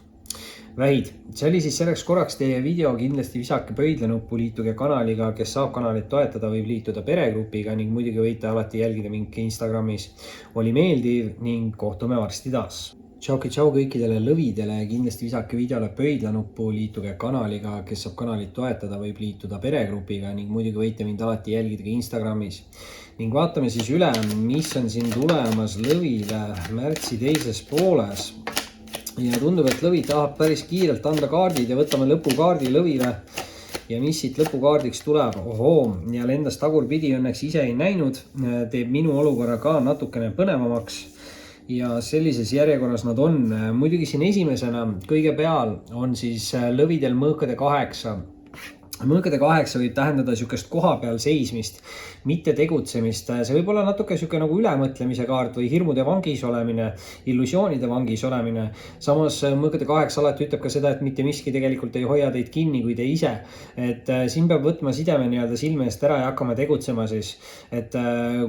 Vähid, see oli siis selleks korraks teie video, kindlasti visake pöidlanuppu, liituge kanaliga, kes saab kanalit toetada, võib liituda peregrupiga ning muidugi võite alati jälgida mind Instagramis. Oli meeldiv ning kohtume varsti taas. Tšau kõikidele lõvidele, kindlasti visake videole pöidlanuppu, liituge kanaliga, kes saab kanalit toetada, võib liituda peregrupiga ning muidugi võite mind alati jälgida ka Instagramis. Ning vaatame siis üle, mis on siin tulemas lõvile märtsi teises pooles. Ja tundub, et lõvi tahab päris kiirelt anda kaardid ja võtame lõpukaardi lõvile. Ja mis siit lõpukaardiks tuleb? Ohoo, ja lendas tagurpidi, õnneks ise ei näinud, teeb minu olukorra ka natukene põnevamaks. Ja sellises järjekorras nad on. Muidugi siin esimesena kõige peal on siis lõvidel mõõkade 8. Mõõkade 8 võib tähendada sihukest koha peal seismist, mitte tegutsemist. See võib olla natuke sihuke nagu ülemõtlemise kaart või hirmude vangis olemine, illusioonide vangis olemine. Samas mõõkade 8 alati ütleb ka seda, et mitte miski tegelikult ei hoia teid kinni kui te ise. Et siin peab võtma sideme nii-öelda silme eest ära ja hakkama tegutsema siis. Et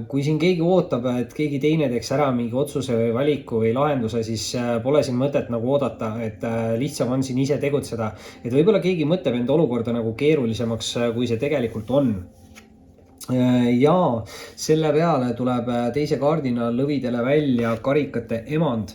kui siin keegi ootab, et keegi teine teeks ära mingi otsuse või valiku või lahenduse, siis pole siin mõtet nagu oodata, et lihtsam on siin ise tegutseda. Et võib-olla keegi mõtleb enda olukorda nagu keerulisemaks, kui see tegelikult on. Ja selle peale tuleb teise kaardina lõvidele välja karikate emand.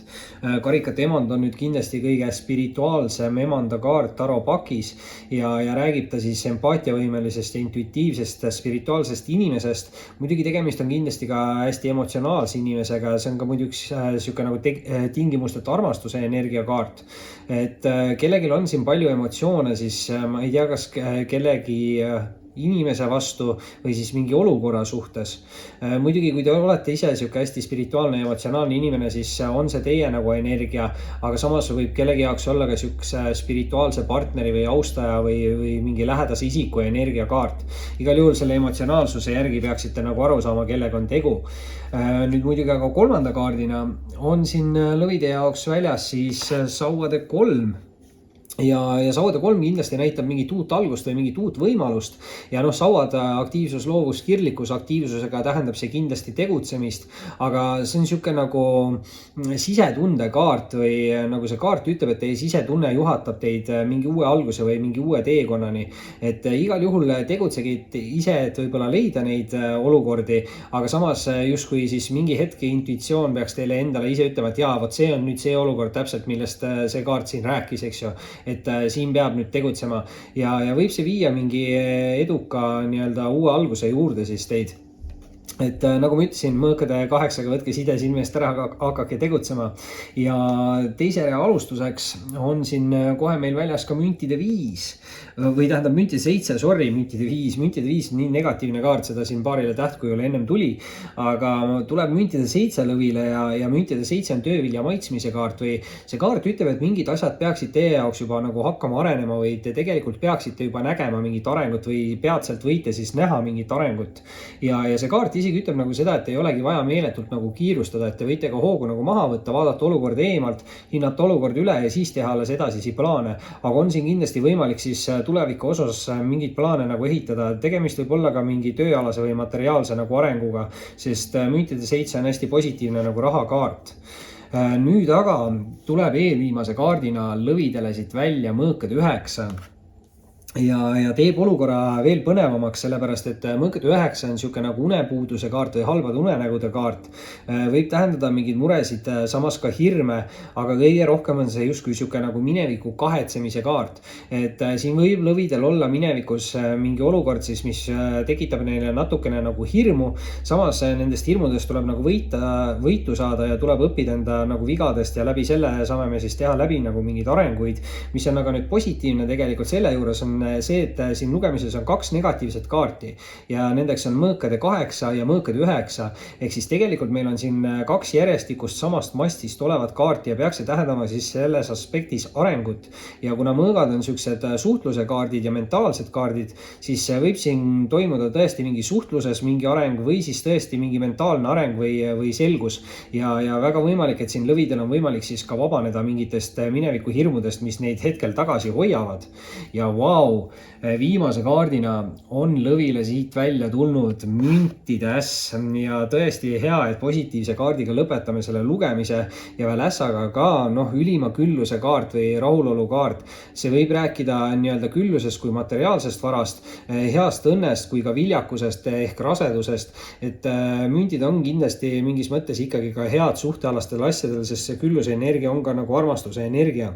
Karikate emand on nüüd kindlasti kõige spirituaalsem emanda kaart Taro pakis ja räägib ta siis empaatiavõimelisest ja intuitiivsest spirituaalsest inimesest. Muidugi tegemist on kindlasti ka hästi emotsionaalse inimesega, see on ka muidugi sihuke nagu tingimusteta armastuse energiakaart. Et kellelgi on siin palju emotsioone, siis ma ei tea, kas kellegi inimese vastu või siis mingi olukorra suhtes. Muidugi, kui te olete ise sihuke hästi spirituaalne ja emotsionaalne inimene, siis on see teie nagu energia, aga samas võib kellegi jaoks olla ka siukse spirituaalse partneri või austaja või mingi lähedase isiku energiakaart. Igal juhul selle emotsionaalsuse järgi peaksite nagu aru saama, kellega on tegu. Nüüd muidugi aga kolmanda kaardina on siin lõvide jaoks väljas siis sauade 3. Ja sauade 3 kindlasti näitab mingit uut algust või mingit uut võimalust. Ja noh, sauad aktiivsus, loovus, kirlikkus aktiivsusega tähendab see kindlasti tegutsemist, aga see on sihuke nagu sisetunde kaart või nagu see kaart ütleb, et teie sisetunne juhatab teid mingi uue alguse või mingi uue teekonnani. Et igal juhul tegutsegi ise, et võib-olla leida neid olukordi, aga samas justkui siis mingi hetke intuitsioon peaks teile endale ise ütlema, et jaa, vot see on nüüd see olukord täpselt, millest see kaart siin rääkis, eks ju. Et siin peab nüüd tegutsema ja võib see viia mingi eduka nii-öelda uue alguse juurde siis teid. et nagu ma ütlesin, mõõkade 8-ga võtke side silmest ära, hakake tegutsema. Ja teise rea alustuseks on siin kohe meil väljas ka müntide 5 või tähendab müntide 7, sorry, müntide 5. Müntide 5 nii negatiivne kaart, seda siin paarile tähtkujule ennem tuli, aga tuleb müntide 7 lõvile ja müntide 7 on töövilja maitsmise kaart või see kaart ütleb, et mingid asjad peaksid teie jaoks juba nagu hakkama arenema või te tegelikult peaksite juba nägema mingit arengut või peatselt võite siis näha mingit arengut. Ja see kaart isegi ütleb nagu seda, et ei olegi vaja meeletult nagu kiirustada, et te võite ka hoogu nagu maha võtta, vaadata olukorda eemalt, hinnata olukorda üle ja siis teha alles edasisi plaane. Aga on siin kindlasti võimalik siis tuleviku osas mingeid plaane nagu ehitada. Tegemist võib olla ka mingi tööalase või materiaalse nagu arenguga, sest müntide 7 on hästi positiivne nagu rahakaart. Nüüd aga tuleb eelviimase kaardina lõvidele siit välja mõõkade 9. Ja teeb olukorra veel põnevamaks, sellepärast et mõõkade 9 on niisugune nagu unepuuduse kaart või halbade unenägude kaart. Võib tähendada mingeid muresid, samas ka hirme, aga kõige rohkem on see justkui niisugune nagu mineviku kahetsemise kaart. Et siin võib lõvidel olla minevikus mingi olukord siis, mis tekitab neile natukene nagu hirmu. Samas nendest hirmudest tuleb nagu võitu saada ja tuleb õppida enda nagu vigadest ja läbi selle saame me siis teha läbi nagu mingeid arenguid, mis on aga nüüd positiivne tegelikult selle juures on see, et siin lugemises on 2 negatiivset kaarti ja nendeks on mõõkade 8 ja mõõkade 9. Ehk siis tegelikult meil on siin 2 järjestikust samast mastist olevat kaarti ja peaks see tähendama siis selles aspektis arengut. Ja kuna mõõgad on niisugused suhtluse kaardid ja mentaalsed kaardid, siis võib siin toimuda tõesti mingi suhtluses mingi areng või siis tõesti mingi mentaalne areng või selgus. Ja väga võimalik, et siin lõvidel on võimalik siis ka vabaneda mingitest mineviku hirmudest, mis neid hetkel tagasi hoiavad. Ja viimase kaardina on lõvile siit välja tulnud müntide äss ja tõesti hea, et positiivse kaardiga lõpetame selle lugemise ja veel ässaga ka ülima külluse kaart või rahulolu kaart. See võib rääkida nii-öelda küllusest kui materiaalsest varast, heast õnnest kui ka viljakusest ehk rasedusest, et müntid on kindlasti mingis mõttes ikkagi ka head suhtealastel asjadel, sest see külluse energia on ka nagu armastuse energia.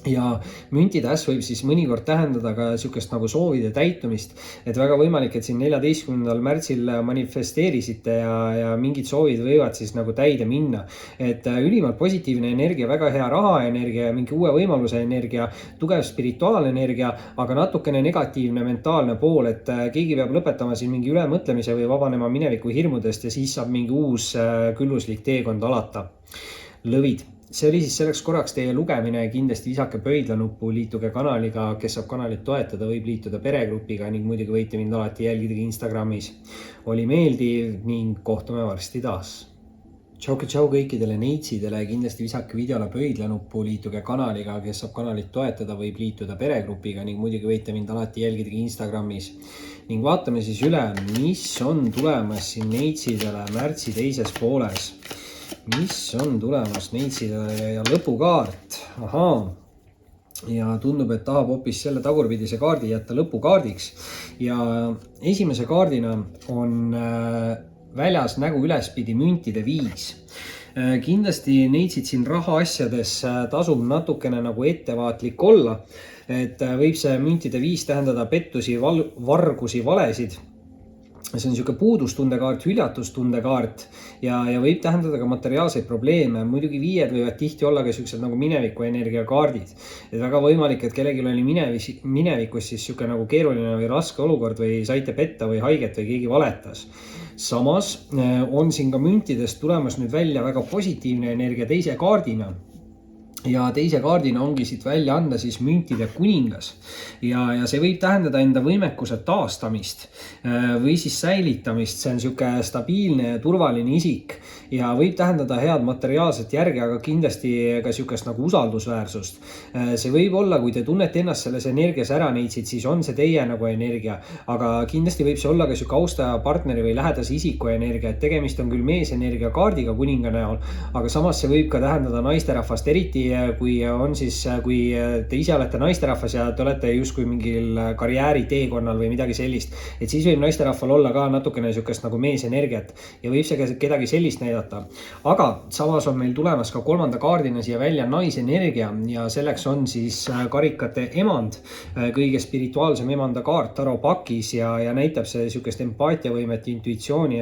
Ja müntide äss võib siis mõnikord tähendada ka niisugust nagu soovide täitumist, et väga võimalik, et siin 14. märtsil manifesteerisite ja mingid soovid võivad siis nagu täide minna. Et ülimalt positiivne energia, väga hea rahaenergia ja mingi uue võimaluse energia, tugev spirituaalne energia, aga natukene negatiivne mentaalne pool, et keegi peab lõpetama siin mingi ülemõtlemise või vabanema mineviku hirmudest ja siis saab mingi uus külluslik teekond alata. Lõvid. See oli siis selleks korraks teie lugemine, kindlasti visake pöidlanuppu, liituge kanaliga, kes saab kanalit toetada, võib liituda peregrupiga ning muidugi võite mind alati jälgida Instagramis. Oli meeldiv ning kohtume varsti taas. Tšau kõikidele neitsidele, kindlasti visake videole pöidlanuppu, liituge kanaliga, kes saab kanalit toetada, võib liituda peregrupiga ning muidugi võite mind alati jälgida Instagramis. Ning vaatame siis üle, mis on tulemas siin neitsidele märtsi teises pooles. Mis on tulemas neitsidele ja lõpukaart? Ahaa. Ja tundub, et tahab hoopis selle tagurpidise kaardi jätta lõpukaardiks. Ja esimese kaardina on väljas nägu ülespidi müntide 5. Kindlasti neitsid siin rahaasjades tasub natukene nagu ettevaatlik olla. Et võib see müntide 5 tähendada pettusi, vargusi, valesid. See on niisugune puudustundekaart, hüljatustundekaart ja võib tähendada ka materiaalseid probleeme. Muidugi 5 võivad tihti olla ka niisugused nagu mineviku energia kaardid. Et väga võimalik, et kellelgi oli minevikus siis niisugune nagu keeruline või raske olukord või saite petta või haiget või keegi valetas. Samas on siin ka müntidest tulemas nüüd välja väga positiivne energia teise kaardina. Ja teise kaardina ongi siit välja anda siis müntide kuningas. Ja see võib tähendada enda võimekuse taastamist või siis säilitamist. See on niisugune stabiilne ja turvaline isik ja võib tähendada head materiaalset järge, aga kindlasti ka niisugust nagu usaldusväärsust. See võib olla, kui te tunnete ennast selles energias ära neitsid, siis on see teie nagu energia, aga kindlasti võib see olla ka niisugune austaja, partneri või lähedase isiku energia, et tegemist on küll meesenergia kaardiga kuninga näol, aga samas see võib ka tähendada naisterahvast, eriti on siis, kui te ise olete naisterahvas ja te olete justkui mingil karjääriteekonnal või midagi sellist, et siis võib naisterahval olla ka natukene niisugust nagu meesenergiat ja võib see kedagi sellist näidata. Aga samas on meil tulemas ka kolmanda kaardina siia välja naisenergia ja selleks on siis karikate emand, kõige spirituaalsem emanda kaart Taro pakis ja näitab see niisugust empaatiavõimet, intuitsiooni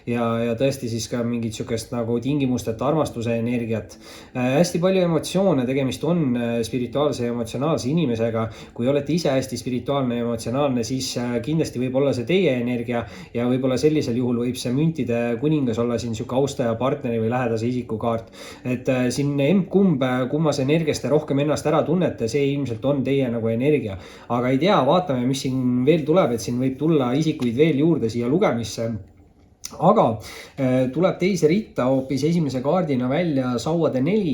ja tõesti siis ka mingit niisugust nagu tingimusteta armastuse energiat. Hästi palju emotsioone, tegemist on spirituaalse ja emotsionaalse inimesega. Kui olete ise hästi spirituaalne ja emotsionaalne, siis kindlasti võib olla see teie energia ja võib-olla sellisel juhul võib see müntide kuningas olla siin niisugune austaja, partneri või lähedase isiku kaart. Et siin kummas energiast te rohkem ennast ära tunnete, see ilmselt on teie nagu energia. Aga ei tea, vaatame, mis siin veel tuleb, et siin võib tulla isikuid veel juurde siia lugemisse. Aga tuleb teise ritta hoopis esimese kaardina välja sauade 4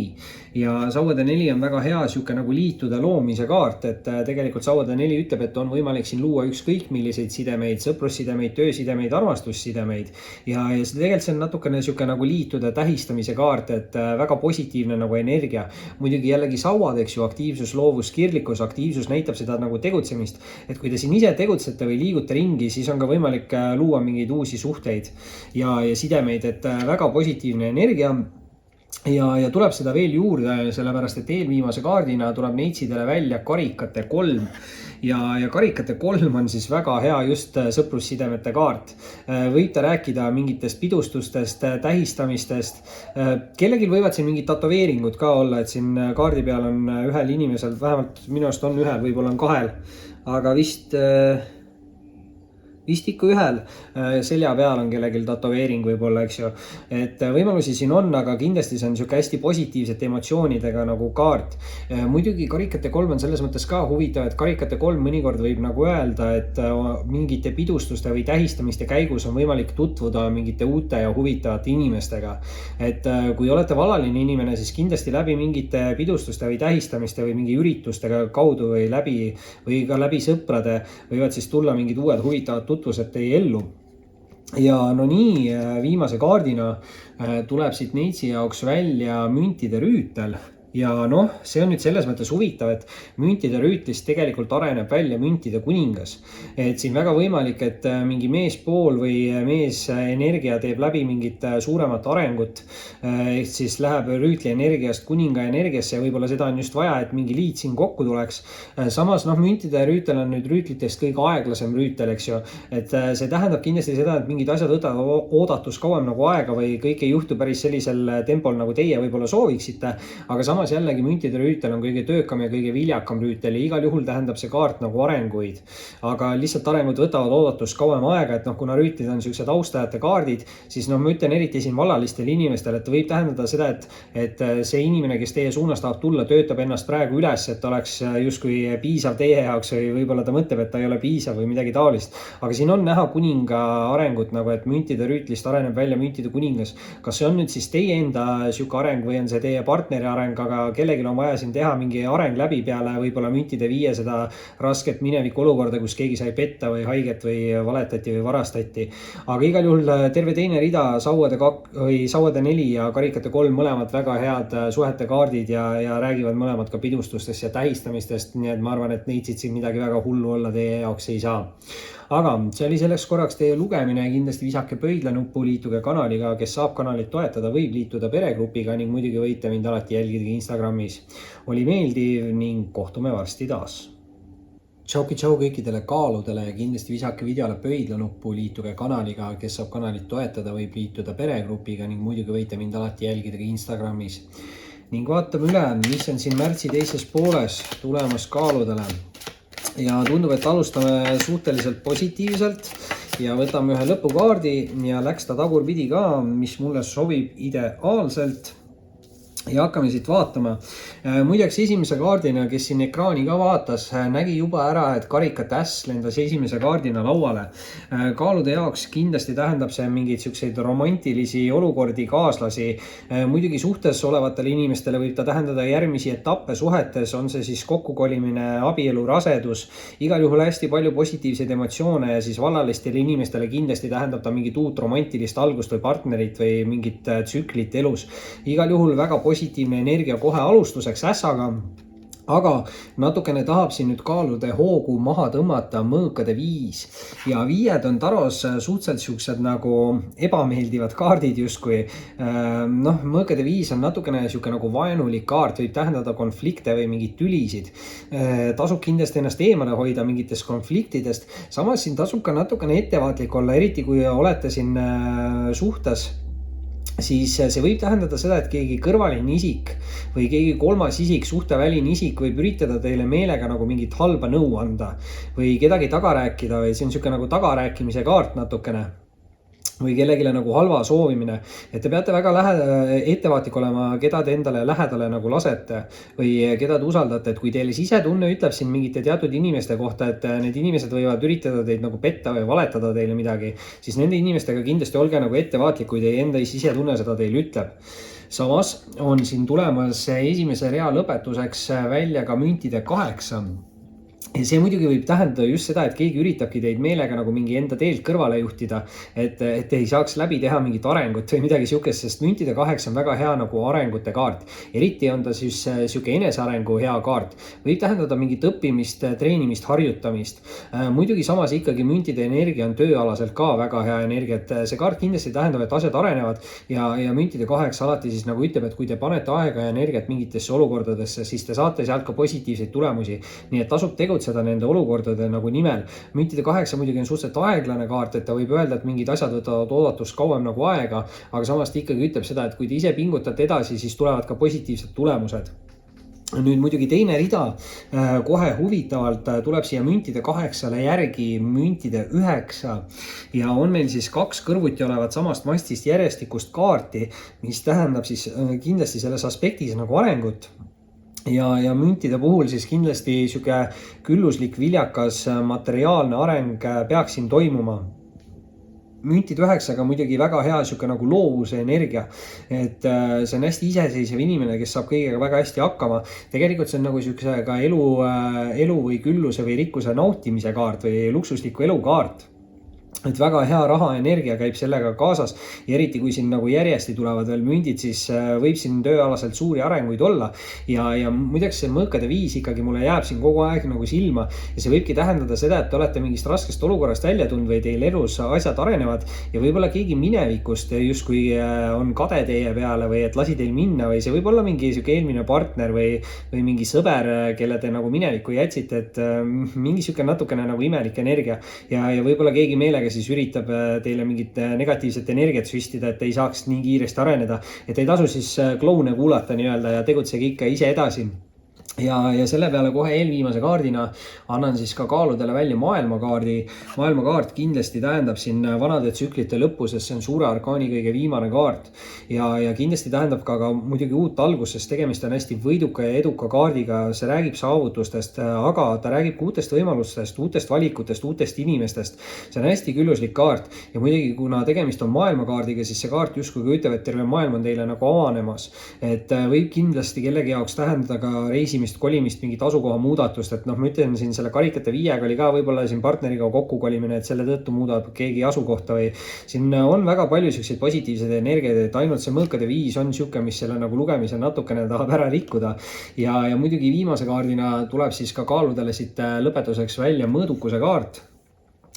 ja sauade 4 on väga hea siuke nagu liitude loomise kaart, et tegelikult sauade 4 ütleb, et on võimalik siin luua ükskõik milliseid sidemeid, sõprussidemeid, töösidemeid, armastussidemeid ja tegelikult see on natukene siuke nagu liitude tähistamise kaart, et väga positiivne nagu energia. Muidugi jällegi sauad, eks ju, aktiivsus, loovus, kirlikkus, aktiivsus näitab seda nagu tegutsemist, et kui te siin ise tegutsete või liigute ringi, siis on ka võimalik luua mingeid uusi suhteid ja sidemeid, et väga positiivne energia. Ja tuleb seda veel juurde, sellepärast et eelviimase kaardina tuleb neitsidele välja karikate 3 ja karikate 3 on siis väga hea just sõprussidemete kaart. Võite rääkida mingitest pidustustest, tähistamistest. Kellelgi võivad siin mingid tatoveeringud ka olla, et siin kaardi peal on ühel inimesel, vähemalt minu arust on ühel, võib-olla on 2, aga vist ikka ühel selja peal on kellelgi tatoveering võib-olla, eks ju. Et võimalusi siin on, aga kindlasti see on niisugune hästi positiivsete emotsioonidega nagu kaart. Muidugi karikate 3 on selles mõttes ka huvitav, et karikate 3 mõnikord võib nagu öelda, et mingite pidustuste või tähistamiste käigus on võimalik tutvuda mingite uute ja huvitavate inimestega. Et kui olete valaline inimene, siis kindlasti läbi mingite pidustuste või tähistamiste või mingi üritustega kaudu või ka läbi sõprade võivad siis tulla mingid uued huvitavad tutvused teie ellu. Ja no nii, viimase kaardina tuleb siit neitsi jaoks välja müntide rüütel. Ja noh, see on nüüd selles mõttes huvitav, et müntide rüütlist tegelikult areneb välja müntide kuningas. Et siin väga võimalik, et mingi meespool või meesenergia teeb läbi mingit suuremat arengut, ehk siis läheb rüütli energiast kuninga energiasse ja võib-olla seda on just vaja, et mingi liit siin kokku tuleks. Samas müntide rüütel on nüüd rüütlitest kõige aeglasem rüütel, eks ju. Et see tähendab kindlasti seda, et mingid asjad võtavad oodatus kauem nagu aega või kõik ei juhtu päris sellisel tempol, nagu teie võib-olla sooviksite, aga samas jällegi müntide rüütel on kõige töökam ja kõige viljakam rüütel ja igal juhul tähendab see kaart nagu arenguid. Aga lihtsalt arengud võtavad oodatus kauem aega, et kuna rüütlid on sellised austajate kaardid, siis ma ütlen eriti siin vallalistele inimestele, et võib tähendada seda, et see inimene, kes teie suunas tahab tulla, töötab ennast praegu üles, et oleks justkui piisav teie jaoks või võib-olla ta mõtleb, et ta ei ole piisav või midagi taolist. Aga siin on näha kuninga arengut, nagu et müntide rüütlist areneb välja müntide kuningas. Kas see on nüüd siis teie enda siuke areng või on see teie partneri areng, aga kellelgi on vaja siin teha mingi areng läbi peale võib-olla müntide 5 seda rasket mineviku olukorda, kus keegi sai petta või haiget või valetati või varastati. Aga igal juhul terve teine rida, sauade 4 ja karikate 3 mõlemad väga head suhete kaardid ja räägivad mõlemad ka pidustustest ja tähistamistest, nii et ma arvan, et neitsid siin midagi väga hullu olla teie jaoks ei saa. Aga see oli selleks korraks teie lugemine, kindlasti visake pöidlanuppu, liituge kanaliga, kes saab kanalit toetada, võib liituda peregrupiga ning muidugi võite mind alati jälgida Instagramis. Oli meeldiv ning kohtume varsti taas. Tšau kõikidele kaaludele ja kindlasti visake videole pöidlanuppu, liituge kanaliga, kes saab kanalit toetada, võib liituda peregrupiga ning muidugi võite mind alati jälgida ka Instagramis. Ning vaatame üle, mis on siin märtsi teises pooles tulemas kaaludele. Ja tundub, et alustame suhteliselt positiivselt ja võtame ühe lõpukaardi ja läks ta tagurpidi ka, mis mulle sobib ideaalselt. Ja hakkame siit vaatama. Muideks esimese kaardina, kes siin ekraani ka vaatas, nägi juba ära, et karikate äss lendas esimese kaardina lauale. Kaalude jaoks kindlasti tähendab see mingeid selliseid romantilisi olukordi, kaaslasi. Muidugi suhtes olevatele inimestele võib ta tähendada järgmisi etappe suhetes, on see siis kokkukolimine, abielu, rasedus. Igal juhul hästi palju positiivseid emotsioone ja siis vallalistele inimestele kindlasti tähendab ta mingit uut romantilist algust või partnerit või mingit tsüklit elus. Igal juhul väga positiivne positiivne energia kohe alustuseks ässaga. Aga natukene tahab siin nüüd kaalude hoogu maha tõmmata mõõkade 5 ja 5 on taros suhteliselt siuksed nagu ebameeldivad kaardid justkui. Noh, mõõkade 5 on natukene siuke nagu vaenulik kaart, võib tähendada konflikte või mingeid tülisid. Tasub kindlasti ennast eemale hoida mingitest konfliktidest. Samas siin tasub ka natukene ettevaatlik olla, eriti kui olete siin suhtes. Siis see võib tähendada seda, et keegi kõrvaline isik või keegi kolmas isik, suhteväline isik võib üritada teile meelega nagu mingit halba nõu anda või kedagi taga rääkida või see on siuke nagu tagarääkimise kaart natukene või kellegile nagu halva soovimine, et te peate väga ettevaatlik olema, keda te endale lähedale nagu lasete või keda te usaldate, et kui teile sisetunne ütleb siin mingite teatud inimeste kohta, et need inimesed võivad üritada teid nagu petta või valetada teile midagi, siis nende inimestega kindlasti olge nagu ettevaatlik, kui teie enda sisetunne seda teile ütleb. Samas on siin tulemas esimese rea lõpetuseks välja ka müntide 8. Ja see muidugi võib tähendada just seda, et keegi üritabki teid meelega nagu mingi enda teelt kõrvale juhtida, et ei saaks läbi teha mingit arengut või midagi siukest, sest müntide 8 on väga hea nagu arengute kaart. Eriti on ta siis siuke enesearengu hea kaart. Võib tähendada mingit õppimist, treenimist, harjutamist. Muidugi samas ikkagi müntide energia on tööalaselt ka väga hea energia, et see kaart kindlasti tähendab, et asjad arenevad ja müntide 8 alati siis nagu ütleb, et kui te panete aega ja energiat mingitesse olukordadesse, siis te saate sealt ka positiivseid tulemusi. Nii et tasub tegutseda nende olukordade nagu nimel. Müntide 8 muidugi on suhteliselt aeglane kaart, et ta võib öelda, et mingid asjad võtavad oodatust kauem nagu aega, aga samas ta ikkagi ütleb seda, et kui te ise pingutate edasi, siis tulevad ka positiivsed tulemused. Nüüd muidugi teine rida kohe huvitavalt tuleb siia müntide 8 järgi müntide 9 ja on meil siis 2 kõrvuti olevat samast mastist järjestikust kaarti, mis tähendab siis kindlasti selles aspektis nagu arengut. Ja müntide puhul siis kindlasti siuke külluslik, viljakas, materiaalne areng peaks siin toimuma. Müntide 9 muidugi väga hea siuke nagu loovuse energia, et see on hästi iseseisev inimene, kes saab kõigega väga hästi hakkama. Tegelikult see on nagu siukse ka elu või külluse või rikkuse nautimise kaart või luksusliku elu kaart. Et väga hea rahaenergia käib sellega kaasas ja eriti kui siin nagu järjesti tulevad veel mündid, siis võib siin tööalaselt suuri arenguid olla ja muideks see mõõkade 5 ikkagi mulle jääb siin kogu aeg nagu silma ja see võibki tähendada seda, et te olete mingist raskest olukorrast välja tulnud või teil elus asjad arenevad ja võib-olla keegi minevikust justkui on kade teie peale või et lasi teil minna või see võib olla mingi siuke eelmine partner või mingi sõber, kelle te nagu minevikku jätsite, et mingi siuke natukene nagu imelik energia ja võib-olla keegi meelega siis üritab teile mingit negatiivset energiat süstida, et ei saaks nii kiiresti areneda, et ei tasu siis kloune kuulata nii-öelda ja tegutsegi ikka ise edasi. Ja selle peale kohe eelviimase kaardina annan siis ka kaaludele välja maailmakaardi. Maailmakaart kindlasti tähendab siin vanade tsüklite lõppu, sest see on suure arkaani kõige viimane kaart. Ja kindlasti tähendab ka muidugi uut algust, sest tegemist on hästi võiduka ja eduka kaardiga. See räägib saavutustest, aga ta räägib ka uutest võimalustest, uutest valikutest, uutest inimestest. See on hästi külluslik kaart ja muidugi kuna tegemist on maailmakaardiga, siis see kaart justkui ütleb, et terve maailm on teile nagu avanemas. Et võib kindlasti kellegi jaoks tähendada ka reisimist, kolimist, mingit asukoha muudatust, et ma ütlen siin selle karikate 5 oli ka võib-olla siin partneriga kokku kolimine, et selle tõttu muudab keegi asukohta või siin on väga palju selliseid positiivseid energiaid, et ainult see mõõkade 5 on siuke, mis selle nagu lugemise natukene tahab ära rikkuda ja muidugi viimase kaardina tuleb siis ka kaaludele siit lõpetuseks välja mõõdukuse kaart,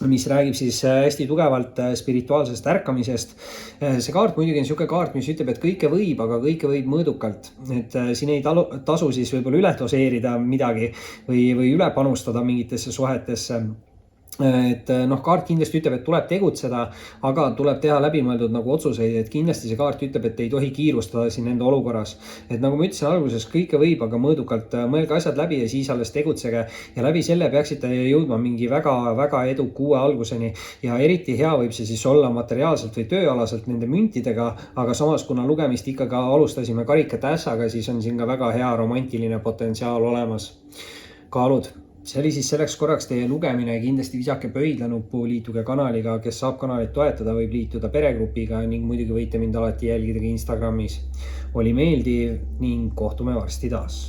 mis räägib siis hästi tugevalt spirituaalsest ärkamisest. See kaart muidugi on siuke kaart, mis ütleb, et kõike võib, aga kõike võib mõõdukalt. Et siin ei tasu siis võib-olla üle doseerida midagi või üle panustada mingitesse suhetesse. Et kaart kindlasti ütleb, et tuleb tegutseda, aga tuleb teha läbimõeldud nagu otsuseid, et kindlasti see kaart ütleb, et ei tohi kiirustada siin enda olukorras. Et nagu ma ütlesin alguses, kõike võib, aga mõõdukalt mõelge asjad läbi ja siis alles tegutsege ja läbi selle peaksite jõudma mingi väga eduka uue alguseni ja eriti hea võib see siis olla materiaalselt või tööalaselt nende müntidega, aga samas kuna lugemist ikkagi alustasime karikate ässaga, siis on siin ka väga hea romantiline potentsiaal olemas. Kaalud. See oli siis selleks korraks teie lugemine, kindlasti visake pöidlanuppu, liituge kanaliga, kes saab kanalit toetada, võib liituda peregrupiga ning muidugi võite mind alati jälgida ka Instagramis. Oli meeldiv ning kohtume varsti taas.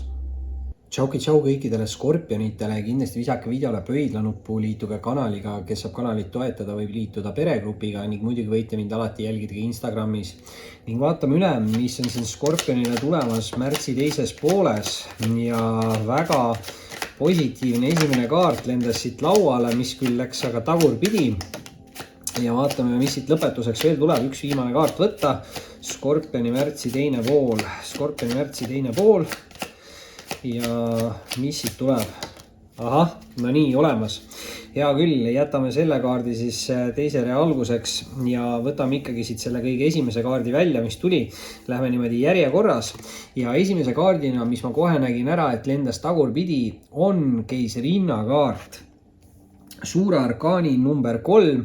Tšauki-tšau kõikidele skorpionitele, kindlasti visake videole pöidlanuppu, liituge kanaliga, kes saab kanalit toetada, võib liituda peregrupiga ning muidugi võite mind alati jälgida ka Instagramis. Ning vaatame üle, mis on siin skorpionile tulemas märtsi teises pooles ja väga positiivne esimene kaart lendas siit lauale, mis küll läks aga tagurpidi. Ja vaatame, mis siit lõpetuseks veel tuleb, üks viimane kaart võtta, skorpioni märtsi teine pool. Ja mis siit tuleb? Ahah, no nii, olemas. Hea küll, jätame selle kaardi siis teise rea alguseks ja võtame ikkagi siit selle kõige esimese kaardi välja, mis tuli. Lähme niimoodi järjekorras ja esimese kaardina, mis ma kohe nägin ära, et lendas tagurpidi, on keisrinna kaart. Suure arkaani number 3,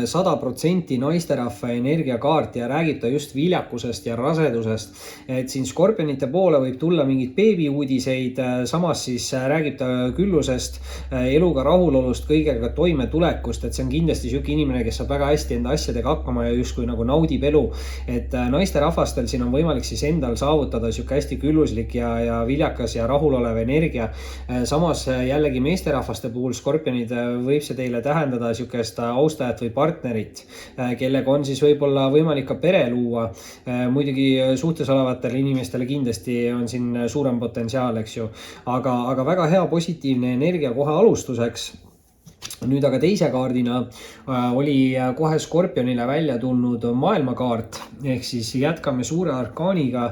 100% naisterahva energiakaart ja räägib ta just viljakusest ja rasedusest. Et siin skorpionite poole võib tulla mingid beebiuudiseid, samas siis räägib ta küllusest, eluga rahulolust, kõigega toimetulekust, et see on kindlasti siuke inimene, kes saab väga hästi enda asjadega hakkama ja justkui nagu naudib elu. Et naisterahvastel siin on võimalik siis endal saavutada siuke hästi külluslik ja viljakas ja rahulolev energia. Samas jällegi meesterahvaste puhul skorpionid võib see teile tähendada siukest austajat või partnerit, kellega on siis võib-olla võimalik ka pere luua. Muidugi suhtes olevatele inimestele kindlasti on siin suurem potentsiaal, eks ju, aga väga hea positiivne energia kohe alustuseks. Nüüd aga teise kaardina oli kohe skorpionile välja tulnud maailmakaart, ehk siis jätkame suure arkaaniga.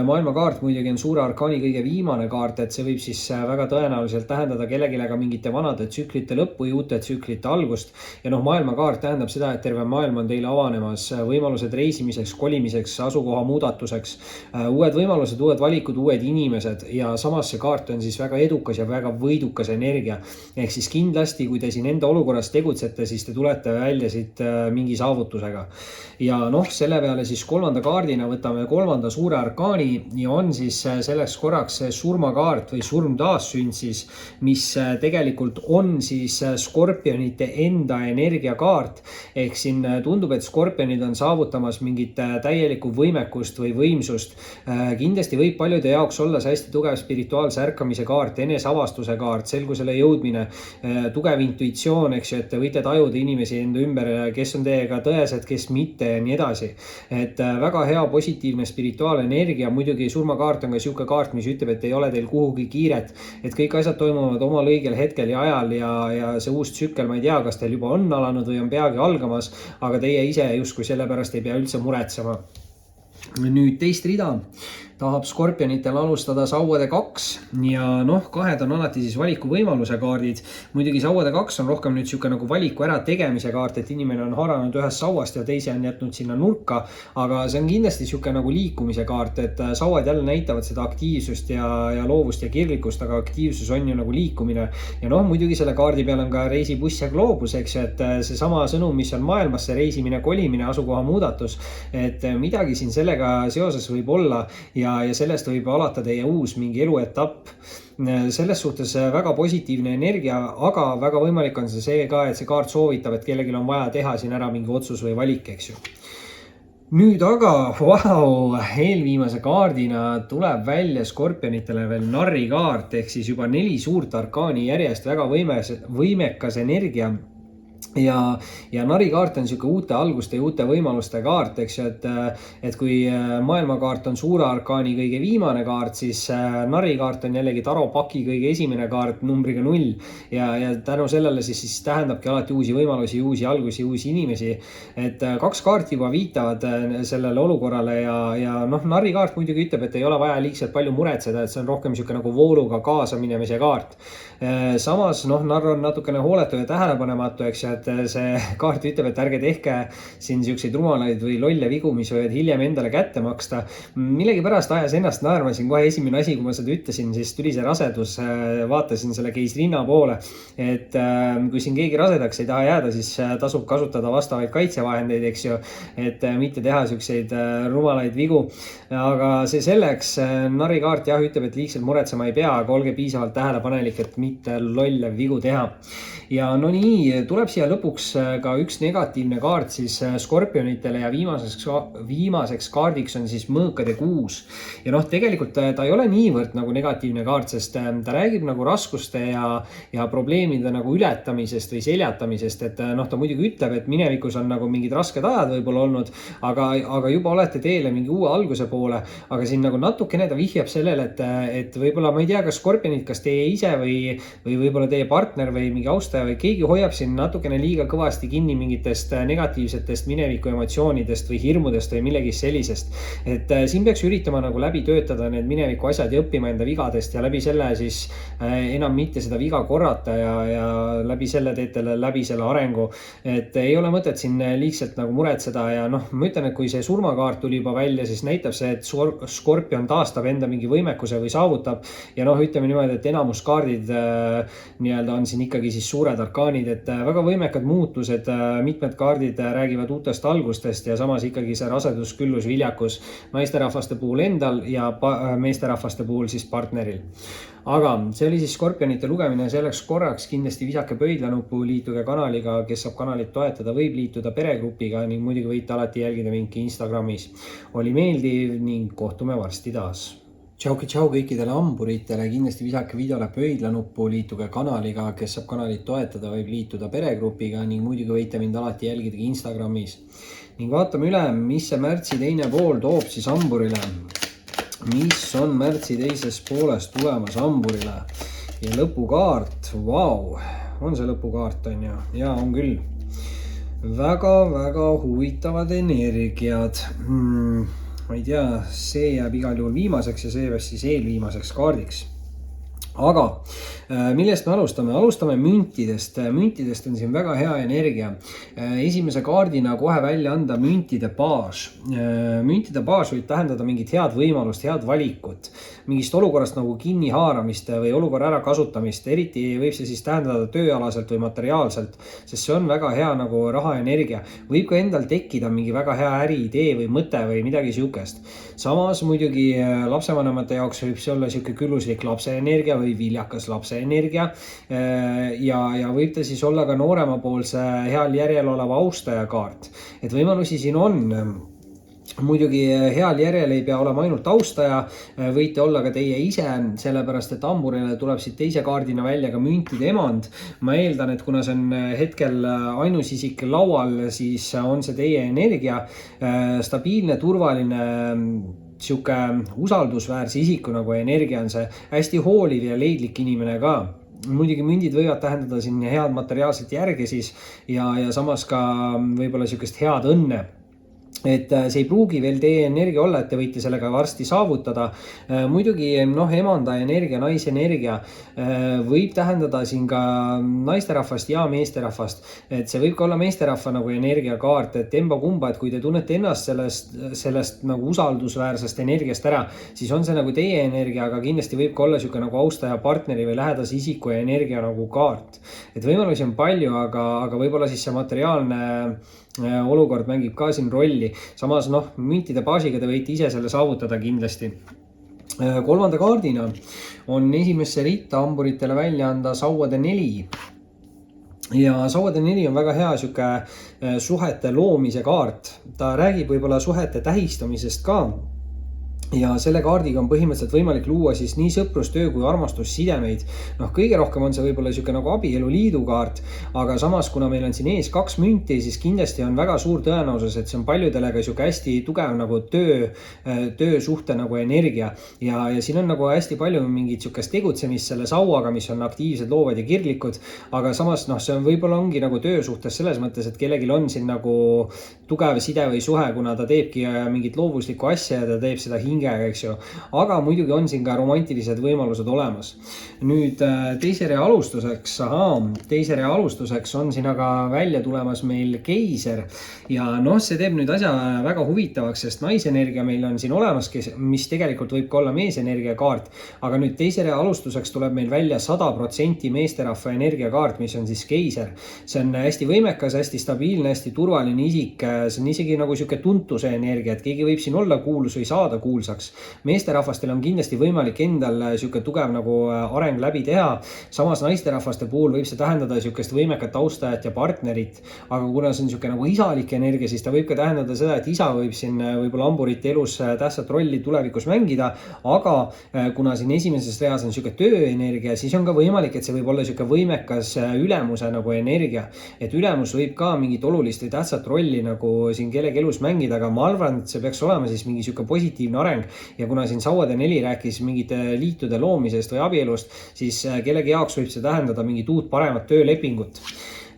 Maailmakaart muidugi on suure arkaani kõige viimane kaart, et see võib siis väga tõenäoliselt tähendada kellegile ka mingite vanade tsüklite lõppu ja uute tsüklite algust. Ja maailmakaart tähendab seda, et terve maailm on teile avanemas, võimalused reisimiseks, kolimiseks, asukoha muudatuseks, uued võimalused, uued valikud, uued inimesed ja samas see kaart on siis väga edukas ja väga võidukas energia. Ehk siis kindlasti, kui te siin enda olukorras tegutsete, siis te tulete välja siit mingi saavutusega. Ja selle peale siis kolmanda kaardina võtame kolmanda suure arkaani ja on siis selleks korraks surmakaart või surm taassünd siis, mis tegelikult on siis skorpionite enda energiakaart. Ehk siin tundub, et skorpionid on saavutamas mingit täielikku võimekust või võimsust. Kindlasti võib paljude jaoks olla see hästi tugev spirituaalse ärkamise kaart, eneseavastuse kaart, selgusele jõudmine, tugev intuitsioon, eks ju, et te võite tajuda inimesi enda ümber, kes on teiega tõesed, kes mitte ja nii edasi. Et väga hea positiivne spirituaalenergia, muidugi surmakaart on ka siuke kaart, mis ütleb, et ei ole teil kuhugi kiiret, et kõik asjad toimuvad omal õigel hetkel ja ajal ja see uus tsükkel, ma ei tea, kas teil juba on alanud või on peagi algamas, aga teie ise justkui sellepärast ei pea üldse muretsema. Nüüd teist rida tahab skorpionitel alustada sauade 2 ja kahed on alati siis valiku võimaluse kaardid. Muidugi sauade 2 on rohkem nüüd siuke nagu valiku ära tegemise kaart, et inimene on haaranud ühest sauast ja teise on jätnud sinna nurka, aga see on kindlasti siuke nagu liikumise kaart, et sauad jälle näitavad seda aktiivsust ja loovust ja kirglikkust, aga aktiivsus on ju nagu liikumine. Ja muidugi selle kaardi peal on ka reisibuss ja gloobus, eks ju, et see sama sõnum, mis on maailmasse, reisimine, kolimine, asukoha muudatus, et midagi siin sellega seoses võib olla ja sellest võib alata teie uus mingi eluetapp. Selles suhtes väga positiivne energia, aga väga võimalik on see ka, et see kaart soovitab, et kellelgi on vaja teha siin ära mingi otsus või valik, eks ju. Nüüd aga, eelviimase kaardina tuleb välja skorpionitele veel narri kaart, ehk siis juba 4 suurt arkaani järjest, väga võimekas energia. Ja narikaart on siuke uute alguste ja uute võimaluste kaart, eks ju, et kui maailmakaart on suure arkaani kõige viimane kaart, siis narikaart on jällegi taropaki kõige esimene kaart numbriga 0 ja tänu sellele siis tähendabki alati uusi võimalusi, uusi algusi, uusi inimesi. Et 2 kaarti juba viitavad sellele olukorrale ja narikaart muidugi ütleb, et ei ole vaja liigselt palju muretseda, et see on rohkem siuke nagu vooluga kaasaminemise kaart. Samas narr on natukene hooletu ja tähelepanematu, eks ju, et see kaart ütleb, et ärge tehke siin siukseid rumalaid või lolle vigu, mis võivad hiljem endale kätte maksta. Millegi pärast ajas ennast naerma siin kohe esimene asi, kui ma seda ütlesin, siis tuli see rasedus, vaatasin selle keisrinna poole, et kui siin keegi rasedaks ei taha jääda, siis tasub kasutada vastavaid kaitsevahendeid, eks ju, et mitte teha siukseid rumalaid vigu. Aga see selleks, narikaart jah ütleb, et liigselt muretsema ei pea, aga olge piisavalt tähelepanelik, et mitte lolle vigu teha. Ja nii, tuleb siia lõpuks ka üks negatiivne kaart siis skorpionitele ja viimaseks kaardiks on siis mõõkade kuus. Ja noh, tegelikult ta ei ole niivõrd nagu negatiivne kaart, sest ta räägib nagu raskuste ja probleemide nagu ületamisest või seljatamisest, et noh, ta muidugi ütleb, et minevikus on nagu mingid rasked ajad võib-olla olnud, aga juba olete teele mingi uue alguse poole, aga siin nagu natukene ta vihjab sellele, et võib-olla ma ei tea, kas skorpionid, kas teie ise või võib-olla teie partner või mingi austaja või keegi hoiab siin natukene liiga kõvasti kinni mingitest negatiivsetest mineviku emotsioonidest või hirmudest või millegist sellisest. Et siin peaks üritama nagu läbi töötada need mineviku asjad ja õppima enda vigadest ja läbi selle siis enam mitte seda viga korrata ja läbi selle teete läbi selle arengu. Et ei ole mõtet siin liigselt nagu muretseda ja noh, ma ütlen, et kui see surmakaart tuli juba välja, siis näitab see, et skorpion taastab enda mingi võimekuse või saavutab ja noh, ütleme niimoodi, et enamus kaardid nii-öelda on siin ikkagi siis suured arkaanid, et väga võimekad muutused, mitmed kaardid räägivad uutest algustest ja samas ikkagi see rasedus, küllus, viljakus naisterahvaste puhul endal ja meesterahvaste puhul siis partneril. Aga see oli siis skorpionite lugemine, selleks korraks kindlasti visake pöidlanuppu, liituge kanaliga, kes saab kanalit toetada, võib liituda peregrupiga ning muidugi võite alati jälgida mingi Instagramis. Oli meeldiv ning kohtume varsti taas. Tšau kõikidele hamburitele, kindlasti visake videole pöidlanuppu, liituge kanaliga, kes saab kanalit toetada, võib liituda peregrupiga ning muidugi võite mind alati jälgida Instagramis. Ning vaatame üle, mis see märtsi teine pool toob siis hamburile. Mis on märtsi teises pooles tulemas hamburile ja lõpukaart, vau, on see lõpukaart on ju, ja on küll väga huvitavad energiad. Ma ei tea, see jääb igal juhul viimaseks ja see jääb siis eelviimaseks kaardiks. Aga millest me alustame? Alustame müntidest. Müntidest on siin väga hea energia. Esimese kaardina kohe välja anda müntide baas. Müntide baas võib tähendada mingit head võimalust, head valikut, mingist olukorrast nagu kinni haaramist või olukorra ära kasutamist. Eriti võib see siis tähendada tööalaselt või materiaalselt, sest see on väga hea nagu rahaenergia. Võib ka endal tekkida mingi väga hea äriidee või mõte või midagi siukest. Samas muidugi lapsevanemate jaoks võib see olla siuke külluslik lapseenergia või viljakas lapseenergia ja võib ta siis olla ka nooremapoolse heal järjel oleva austaja kaart. Et võimalusi siin on. Muidugi heal järjel ei pea olema ainult austaja, võite olla ka teie ise, sellepärast et hamburile tuleb siit teise kaardina välja ka müntide emand. Ma eeldan, et kuna see on hetkel ainus isik laual, siis on see teie energia, stabiilne, turvaline, siuke usaldusväärse isiku nagu energia on see, hästi hooliv ja leidlik inimene ka. Muidugi mündid võivad tähendada siin head materiaalset järge siis ja samas ka võib-olla siukest head õnne. Et see ei pruugi veel teie energia olla, et te võite sellega varsti saavutada. Muidugi emanda energia, naisenergia võib tähendada siin ka naisterahvast ja meesterahvast. Et see võib ka olla meesterahva nagu energiakaart, et emba-kumba, et kui te tunnete ennast sellest nagu usaldusväärsest energiast ära, siis on see nagu teie energia, aga kindlasti võib ka olla siuke nagu austaja partneri või lähedase isiku energia nagu kaart. Et võimalusi on palju, aga võib-olla siis see materiaalne olukord mängib ka siin rolli. Samas müntide baasiga te võite ise selle saavutada kindlasti. Kolmanda kaardina on esimesse ritta hamburitele välja anda sauade 4. Ja sauade 4 on väga hea siuke suhete loomise kaart. Ta räägib võib-olla suhete tähistamisest ka. Ja selle kaardiga on põhimõtteliselt võimalik luua siis nii sõprustöö kui armastussidemeid. Kõige rohkem on see võib-olla siuke nagu abielu-liidu kaart, aga samas kuna meil on siin ees 2 münti, siis kindlasti on väga suur tõenäosus, et see on paljudele ka siuke hästi tugev nagu töösuhte nagu energia. Ja siin on nagu hästi palju mingit siukest tegutsemist selle sauaga, mis on aktiivsed, loovad ja kirglikud, aga samas see on võib-olla ongi nagu töösuhtes selles mõttes, et kellelgi on siin nagu tugev side või suhe, kuna ta teebki mingit loovuslikku asja ja ta teeb seda hingega, eks ju. Aga muidugi on siin ka romantilised võimalused olemas. Nüüd teise rea alustuseks on siin aga välja tulemas meil keiser ja see teeb nüüd asja väga huvitavaks, sest naisenergia meil on siin olemas, mis tegelikult võib ka olla meesenergia kaart, aga nüüd teise rea alustuseks tuleb meil välja 100% meesterahva energiakaart, mis on siis keiser. See on hästi võimekas, hästi stabiilne, hästi turvaline isik, see on isegi nagu siuke tuntuse energia, et keegi võib siin olla kuulus või saada kuulsaks. kuulsaks. Meesterahvastel on kindlasti võimalik endal sihuke tugev nagu areng läbi teha. Samas naisterahvaste puhul võib see tähendada sihukest võimekat austajat ja partnerit, aga kuna see on sihuke nagu isalik energia, siis ta võib ka tähendada seda, et isa võib siin võib-olla hamburite elus tähtsat rolli tulevikus mängida, aga kuna siin esimeses reas on sihuke tööenergia, siis on ka võimalik, et see võib olla sihuke võimekas ülemuse nagu energia, et ülemus võib ka mingit olulist või tähtsat rolli nagu siin kellegi elus mängida, aga ma arvan, et see peaks olema siis mingi sihuke positiivne areng. Ja kuna siin Sauade 4 rääkis mingite liitude loomisest või abielust, siis kellegi jaoks võib see tähendada mingit uut paremat töölepingut.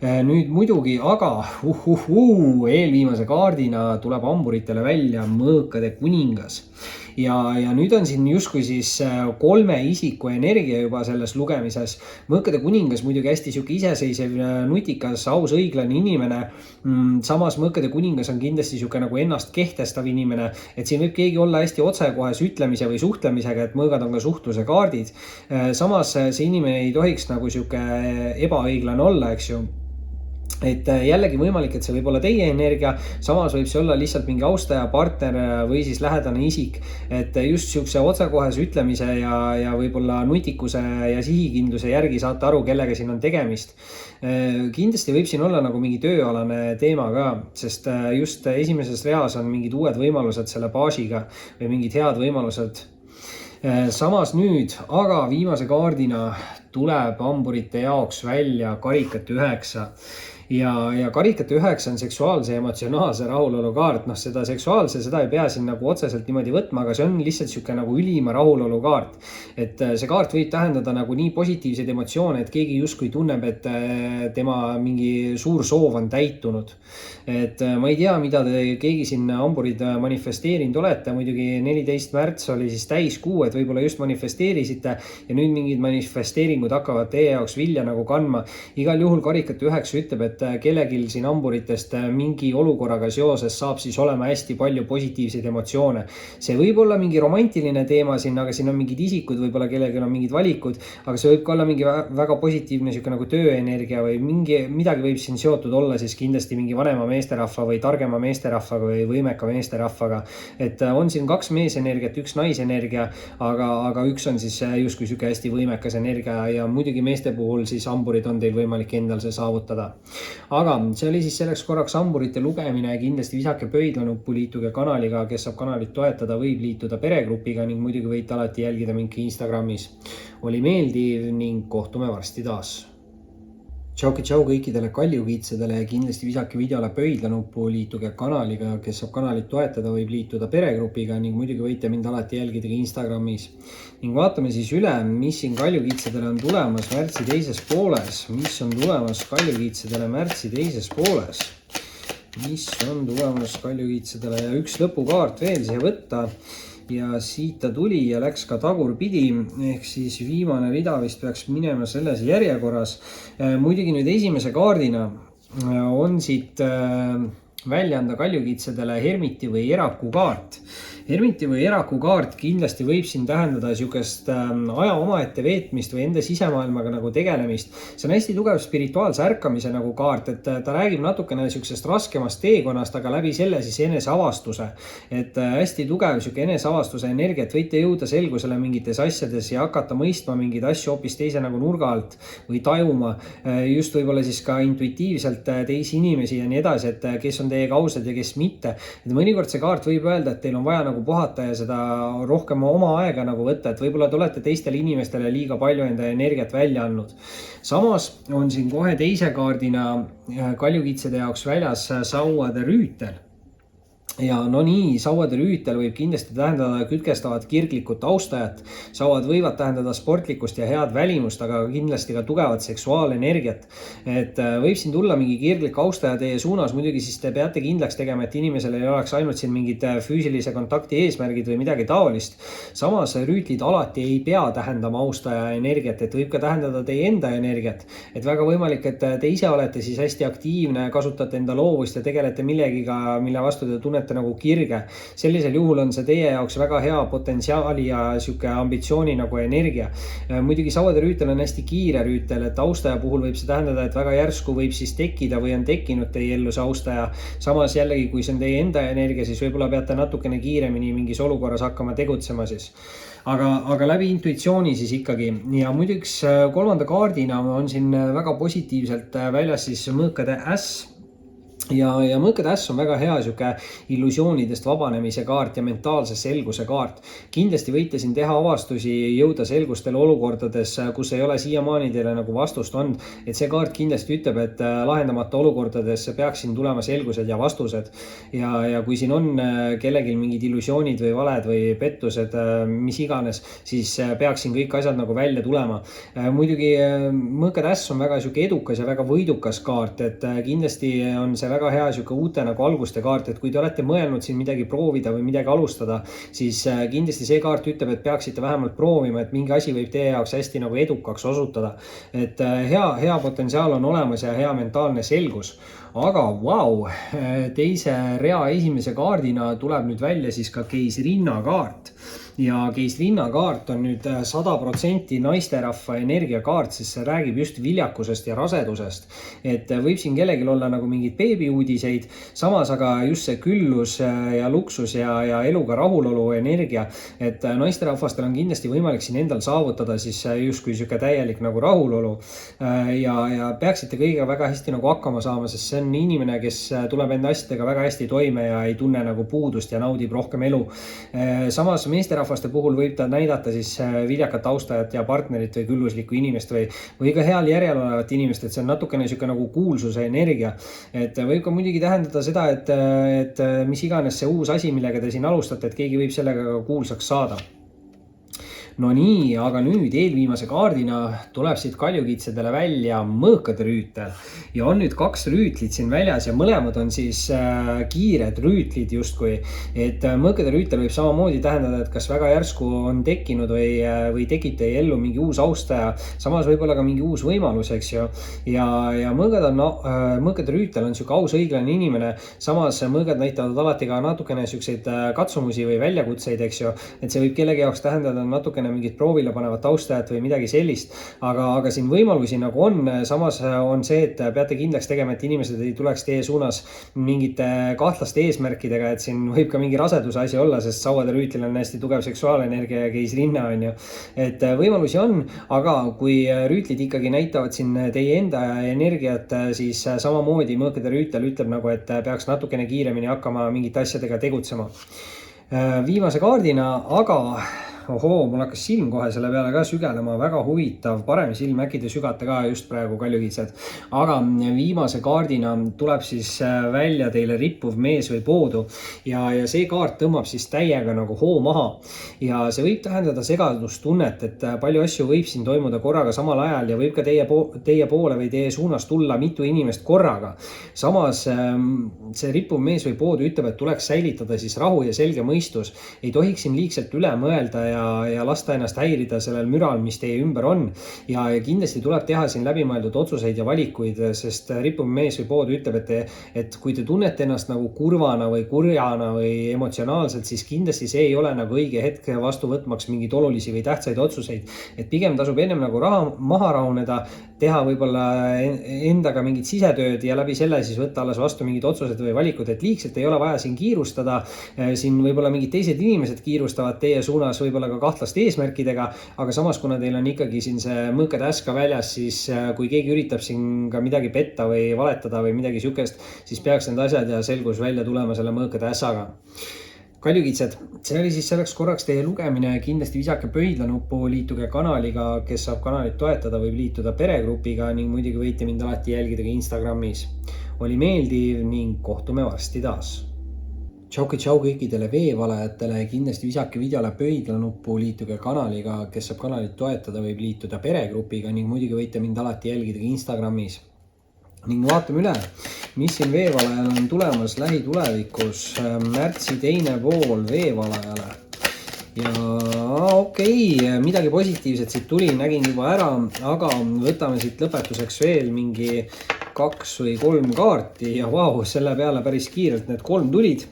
Nüüd muidugi, aga eelviimase kaardina tuleb hamburitele välja mõõkade kuningas. Ja nüüd on siin justkui siis 3 isiku energia juba selles lugemises. Mõõkade kuningas muidugi hästi sihuke iseseisev, nutikas, aus, õiglane inimene. Samas mõõkade kuningas on kindlasti sihuke nagu ennast kehtestav inimene, et siin võib keegi olla hästi otsekohes ütlemise või suhtlemisega, et mõõgad on ka suhtluse kaardid. Samas see inimene ei tohiks nagu sihuke ebaõiglane olla, eks ju. Et jällegi võimalik, et see võib olla teie energia, samas võib see olla lihtsalt mingi austaja, partner või siis lähedane isik. Et just siukse otsekohese ütlemise ja võib-olla nutikuse ja sihikindluse järgi saate aru, kellega siin on tegemist. Kindlasti võib siin olla nagu mingi tööalane teema ka, sest just esimeses reas on mingid uued võimalused selle baasiga või mingid head võimalused. Samas nüüd, aga viimase kaardina tuleb hamburite jaoks välja karikate 9. Ja karikate 9 on seksuaalse ja emotsionaalse rahulolu kaart. Seda seksuaalse, seda ei pea siin nagu otseselt niimoodi võtma, aga see on lihtsalt sihuke nagu ülima rahulolu kaart. Et see kaart võib tähendada nagu nii positiivseid emotsioone, et keegi justkui tunneb, et tema mingi suur soov on täitunud. Et ma ei tea, mida te keegi siin hamburid manifesteerinud olete. Muidugi 14. märts oli siis täiskuu, et võib-olla just manifesteerisite ja nüüd mingid manifesteeringud hakkavad teie jaoks vilja nagu kandma. Igal juhul karikate 9 ütleb, et kellegil siin hamburitest mingi olukorraga seoses saab siis olema hästi palju positiivseid emotsioone. See võib olla mingi romantiline teema siin, aga siin on mingid isikud, võib-olla kellegil on mingid valikud, aga see võib ka olla mingi väga positiivne sihuke nagu tööenergia või midagi võib siin seotud olla siis kindlasti mingi vanema meesterahva või targema meesterahvaga või võimeka meesterahvaga. Et on siin 2 meesenergiat, 1 naisenergia, aga 1 on siis justkui sihuke hästi võimekas energia ja muidugi meeste puhul siis hamburid on teil võimalik endal see saavutada. Aga see oli siis selleks korraks hamburite lugemine. Kindlasti visake pöidlanuppu, liituge kanaliga, kes saab kanalit toetada, võib liituda peregrupiga ning muidugi võite alati jälgida mind Instagramis. Oli meeldiv ning kohtume varsti taas. Tšau kõikidele kaljukiitsedele ja kindlasti visake videole pöidlanuppu, liituge kanaliga, kes saab kanalit toetada, võib liituda peregrupiga ning muidugi võite mind alati jälgida ka Instagramis. Ning vaatame siis üle, mis siin kaljukiitsedele on tulemas märtsi teises pooles. Mis on tulemas kaljukiitsedele märtsi teises pooles? Mis on tulemas kaljukiitsedele ja 1 lõpukaart veel siia võtta. Ja siit ta tuli ja läks ka tagurpidi, ehk siis viimane rida vist peaks minema selles järjekorras. Muidugi nüüd esimese kaardina on siit välja anda kaljukiitsedele hermiti või eraku kaart. Hermiti või eraku kaart kindlasti võib siin tähendada sihukest aja omaette veetmist või enda sisemaailmaga nagu tegelemist. See on hästi tugev spirituaalse ärkamise nagu kaart, et ta räägib natukene sihukesest raskemast teekonnast, aga läbi selle siis eneseavastuse. Et hästi tugev sihuke eneseavastuse energia, et võite jõuda selgusele mingites asjades ja hakata mõistma mingeid asju hoopis teise nagu nurga alt või tajuma. Just võib-olla siis ka intuitiivselt teisi inimesi ja nii edasi, et kes on teiega ausad ja kes mitte. Et mõnikord see kaart võib öelda, et teil on vaja nagu puhata ja seda rohkem oma aega nagu võtta, et võib-olla te olete teistele inimestele liiga palju enda energiat välja andnud. Samas on siin kohe teise kaardina kaljukiitsede jaoks väljas sauade rüütel. Ja no nii, sauade rüütel võib kindlasti tähendada kütkestavat kirglikut austajat. Sauad võivad tähendada sportlikust ja head välimust, aga kindlasti ka tugevat seksuaalenergiat. Et võib siin tulla mingi kirglik austaja teie suunas, muidugi siis te peate kindlaks tegema, et inimesel ei oleks ainult siin mingid füüsilise kontakti eesmärgid või midagi taolist. Samas rüütlid alati ei pea tähendama austaja energiat, et võib ka tähendada teie enda energiat. Et väga võimalik, et te ise olete siis hästi aktiivne, kasutate enda loovust ja tegelete millegiga, mille vastu te tunnete tunnete nagu kirge, sellisel juhul on see teie jaoks väga hea potentsiaali ja sihuke ambitsiooni nagu energia. Muidugi sauade rüütel on hästi kiire rüütel, et austaja puhul võib see tähendada, et väga järsku võib siis tekkida või on tekkinud teie ellu see austaja. Samas jällegi, kui see on teie enda energia, siis võib-olla peate natukene kiiremini mingis olukorras hakkama tegutsema siis. Aga läbi intuitsiooni siis ikkagi. Ja muiduks kolmanda kaardina on siin väga positiivselt väljas siis mõõkade äss. Ja mõõkade äss on väga hea sihuke illusioonidest vabanemise kaart ja mentaalse selguse kaart. Kindlasti võite siin teha avastusi, jõuda selgustele olukordades, kus ei ole siiamaani teile nagu vastust olnud. Et see kaart kindlasti ütleb, et lahendamata olukordades peaks siin tulema selgused ja vastused. Ja kui siin on kellelgi mingid illusioonid või valed või pettused, mis iganes, siis peaks siin kõik asjad nagu välja tulema. Muidugi mõõkade äss on väga sihuke edukas ja väga võidukas kaart, et kindlasti on see väga hea sihuke uute nagu alguste kaart, et kui te olete mõelnud siin midagi proovida või midagi alustada, siis kindlasti see kaart ütleb, et peaksite vähemalt proovima, et mingi asi võib teie jaoks hästi nagu edukaks osutada. Et hea potentsiaal on olemas ja hea mentaalne selgus. Aga vau, teise rea esimese kaardina tuleb nüüd välja siis ka keisrinna kaart. Ja keisrinna kaart on nüüd 100% naisterahva energiakaart, sest see räägib just viljakusest ja rasedusest. Et võib siin kellelgi olla nagu mingid beebiuudiseid, samas aga just see küllus ja luksus ja eluga rahulolu energia. Et naisterahvastel on kindlasti võimalik siin endal saavutada siis justkui sihuke täielik nagu rahulolu. Ja peaksite kõigega väga hästi nagu hakkama saama, sest see on inimene, kes tuleb enda asjadega väga hästi toime ja ei tunne nagu puudust ja naudib rohkem elu. Samas meesterahvaste puhul võib ta näidata siis viljakat austajat ja partnerit või külluslikku inimest või ka heal järjel olevat inimest, et see on natukene sihuke nagu kuulsuse energia. Et võib ka muidugi tähendada seda, et mis iganes see uus asi, millega te siin alustate, et keegi võib sellega ka kuulsaks saada. No nii, aga nüüd eelviimase kaardina tuleb siit kaljukitsedele välja mõõkade rüütel. Ja on nüüd 2 rüütlit siin väljas ja mõlemad on siis kiired rüütlid justkui. Et mõõkade rüütel võib samamoodi tähendada, et kas väga järsku on tekkinud või tekib teie ellu mingi uus austaja. Samas võib-olla ka mingi uus võimalus, eks ju. Ja mõõkade rüütel on sihuke aus õiglane inimene. Samas mõõgad näitavad alati ka natukene siukseid katsumusi või väljakutseid, eks ju. Et see võib kellegi jaoks tähendada natukene mingit proovile panevat austajat või midagi sellist, aga siin võimalusi nagu on. Samas on see, et peate kindlaks tegema, et inimesed ei tuleks teie suunas mingite kahtlaste eesmärkidega, et siin võib ka mingi raseduse asi olla, sest sauade rüütlil on hästi tugev seksuaalenergia ja keisrinna on ju. Et võimalusi on, aga kui rüütlid ikkagi näitavad siin teie enda energiat, siis samamoodi mõõkade rüütel ütleb nagu, et peaks natukene kiiremini hakkama mingite asjadega tegutsema. Viimase kaardina, aga mul hakkas silm kohe selle peale ka sügelema, väga huvitav, parem silm, äkki te sügate ka just praegu kaljukitsed. Aga viimase kaardina tuleb siis välja teile rippuv mees või poodu ja see kaart tõmbab siis täiega nagu hoo maha. Ja see võib tähendada segadustunnet, et palju asju võib siin toimuda korraga samal ajal ja võib ka teie poole või teie suunas tulla mitu inimest korraga. Samas see rippuv mees või poodu ütleb, et tuleks säilitada siis rahu ja selge mõistus. Ei tohiks siin liigselt üle mõelda ja lasta ennast häirida sellel müral, mis teie ümber on. Ja kindlasti tuleb teha siin läbimõeldud otsuseid ja valikuid, sest rippuv mees või poodu ütleb, et kui te tunnete ennast nagu kurvana või kurjana või emotsionaalselt, siis kindlasti see ei ole nagu õige hetk vastu võtmaks mingeid olulisi või tähtsaid otsuseid. Et pigem tasub ennem nagu maha rahuneda, teha võib-olla endaga mingit sisetööd ja läbi selle siis võtta alles vastu mingid otsused või valikud, et liigselt ei ole vaja siin kiirustada. Siin võib-olla mingid teised inimesed kiirustavad teie suunas võib-olla ka kahtlaste eesmärkidega, aga samas kuna teil on ikkagi siin see mõõkade äska väljas, siis kui keegi üritab siin ka midagi petta või valetada või midagi sihukest, siis peaks need asjad ja selgus välja tulema selle mõõkade ässaga. Kaljukitsed, see oli siis selleks korraks teie lugemine, kindlasti visake pöidlanuppu, liituge kanaliga, kes saab kanalit toetada, võib liituda peregrupiga ning muidugi võite mind alati jälgida ka Instagramis. Oli meeldiv ning kohtume varsti taas. Tšau kõikidele veevalajatele, kindlasti visake videole pöidlanuppu, liituge kanaliga, kes saab kanalit toetada, võib liituda peregrupiga ning muidugi võite mind alati jälgida ka Instagramis. Ning vaatame üle, mis siin veevalajal on tulemas lähitulevikus. Märtsi teine pool veevalajale. Ja midagi positiivset siit tuli, nägin juba ära, aga võtame siit lõpetuseks veel mingi 2 või 3 kaarti ja selle peale päris kiirelt need 3 tulid.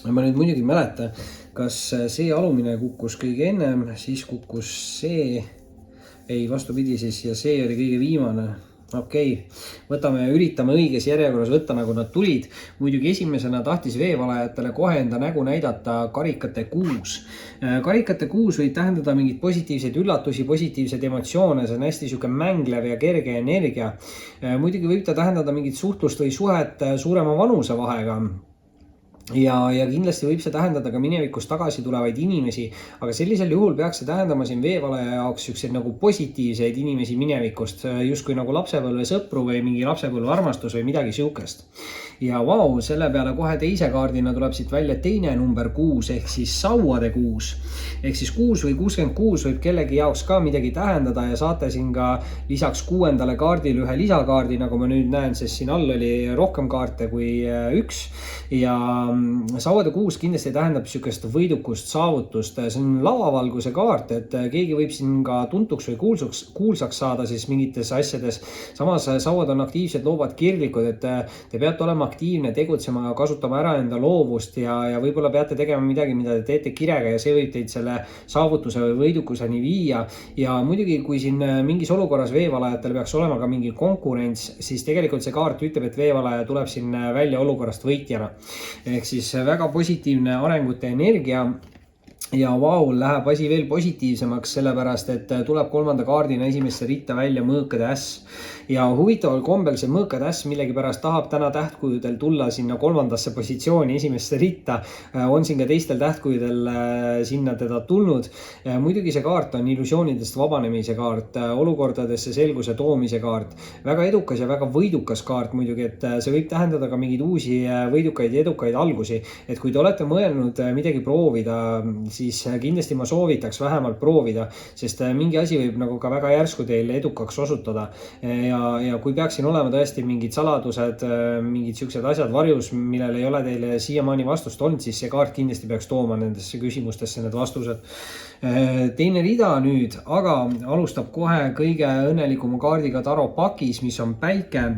ma nüüd muidugi ei mäleta, kas see alumine kukkus kõige ennem, siis kukkus see, ei vastupidi siis, ja see oli kõige viimane. Okei, üritame õiges järjekorras võtta, nagu nad tulid. Muidugi esimesena tahtis veevalajatele kohe enda nägu näidata karikate 6. Karikate 6 võib tähendada mingit positiivseid üllatusi, positiivseid emotsioone, see on hästi siuke mänglev ja kerge energia. Muidugi võib ta tähendada mingit suhtlust või suhet suurema vanusevahega. Ja kindlasti võib see tähendada ka minevikus tagasi tulevaid inimesi, aga sellisel juhul peaks see tähendama siin veevalaja jaoks siukseid nagu positiivseid inimesi minevikust, justkui nagu lapsepõlve sõpru või mingi lapsepõlve armastus või midagi siukest. Ja vau, selle peale kohe teise kaardina tuleb siit välja teine number 6 ehk siis sauade 6. Ehk siis 6 või 66 võib kellegi jaoks ka midagi tähendada ja saate siin ka lisaks 6. kaardile ühe lisakaardi, nagu ma nüüd näen, sest siin all oli rohkem kaarte kui 1. Ja sauade 6 kindlasti tähendab siukest võidukust, saavutust, see on lavavalguse kaart, et keegi võib siin ka tuntuks või kuulsaks saada siis mingites asjades. Samas sauad on aktiivsed, loovad, kirglikud, et te peate olema aktiivne, tegutsema, kasutama ära enda loovust ja võib-olla peate tegema midagi, mida te teete kirega ja see võib teid selle saavutuse või võidukuseni viia. Ja muidugi, kui siin mingis olukorras veevalajatel peaks olema ka mingi konkurents, siis tegelikult see kaart ütleb, et veevalaja tuleb siin välja olukorrast võitjana. Ehk siis väga positiivne arengute energia. Ja vau, läheb asi veel positiivsemaks, sellepärast et tuleb 3. kaardina esimesse ritta välja mõõkade äss. Ja huvitaval kombel see mõõkade äss millegipärast tahab täna tähtkujudel tulla sinna 3. positsiooni esimesse ritta. On siin ka teistel tähtkujudel sinna teda tulnud. Muidugi see kaart on illusioonidest vabanemise kaart, olukordadesse selguse toomise kaart. Väga edukas ja väga võidukas kaart muidugi, et see võib tähendada ka mingeid uusi võidukaid ja edukaid algusi. Et kui te olete mõelnud midagi proovida, siis kindlasti ma soovitaks vähemalt proovida, sest mingi asi võib nagu ka väga järsku teile edukaks osutada. Ja kui peaks siin olema tõesti mingid saladused, mingid siuksed asjad varjus, millel ei ole teile siiamaani vastust olnud, siis see kaart kindlasti peaks tooma nendesse küsimustesse need vastused. Teine rida nüüd, aga alustab kohe kõige õnnelikuma kaardiga Taro pakis, mis on päike.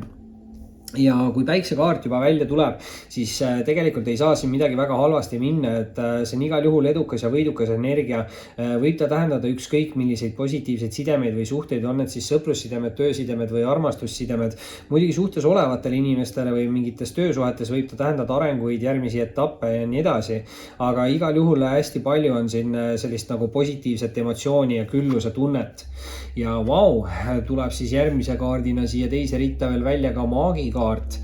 Ja kui päiksekaart juba välja tuleb, siis tegelikult ei saa siin midagi väga halvasti minna, et see on igal juhul edukas ja võidukas energia. Võib ta tähendada ükskõik milliseid positiivseid sidemeid või suhteid, on need siis sõprussidemed, töösidemed või armastussidemed. Muidugi suhtes olevatele inimestele või mingites töösuhetes võib ta tähendada arenguid, järgmisi etappe ja nii edasi. Aga igal juhul hästi palju on siin sellist nagu positiivset emotsiooni ja külluse tunnet. Ja vau, tuleb siis järgmise kaardina siia teise ritta veel välja ka maagikaart.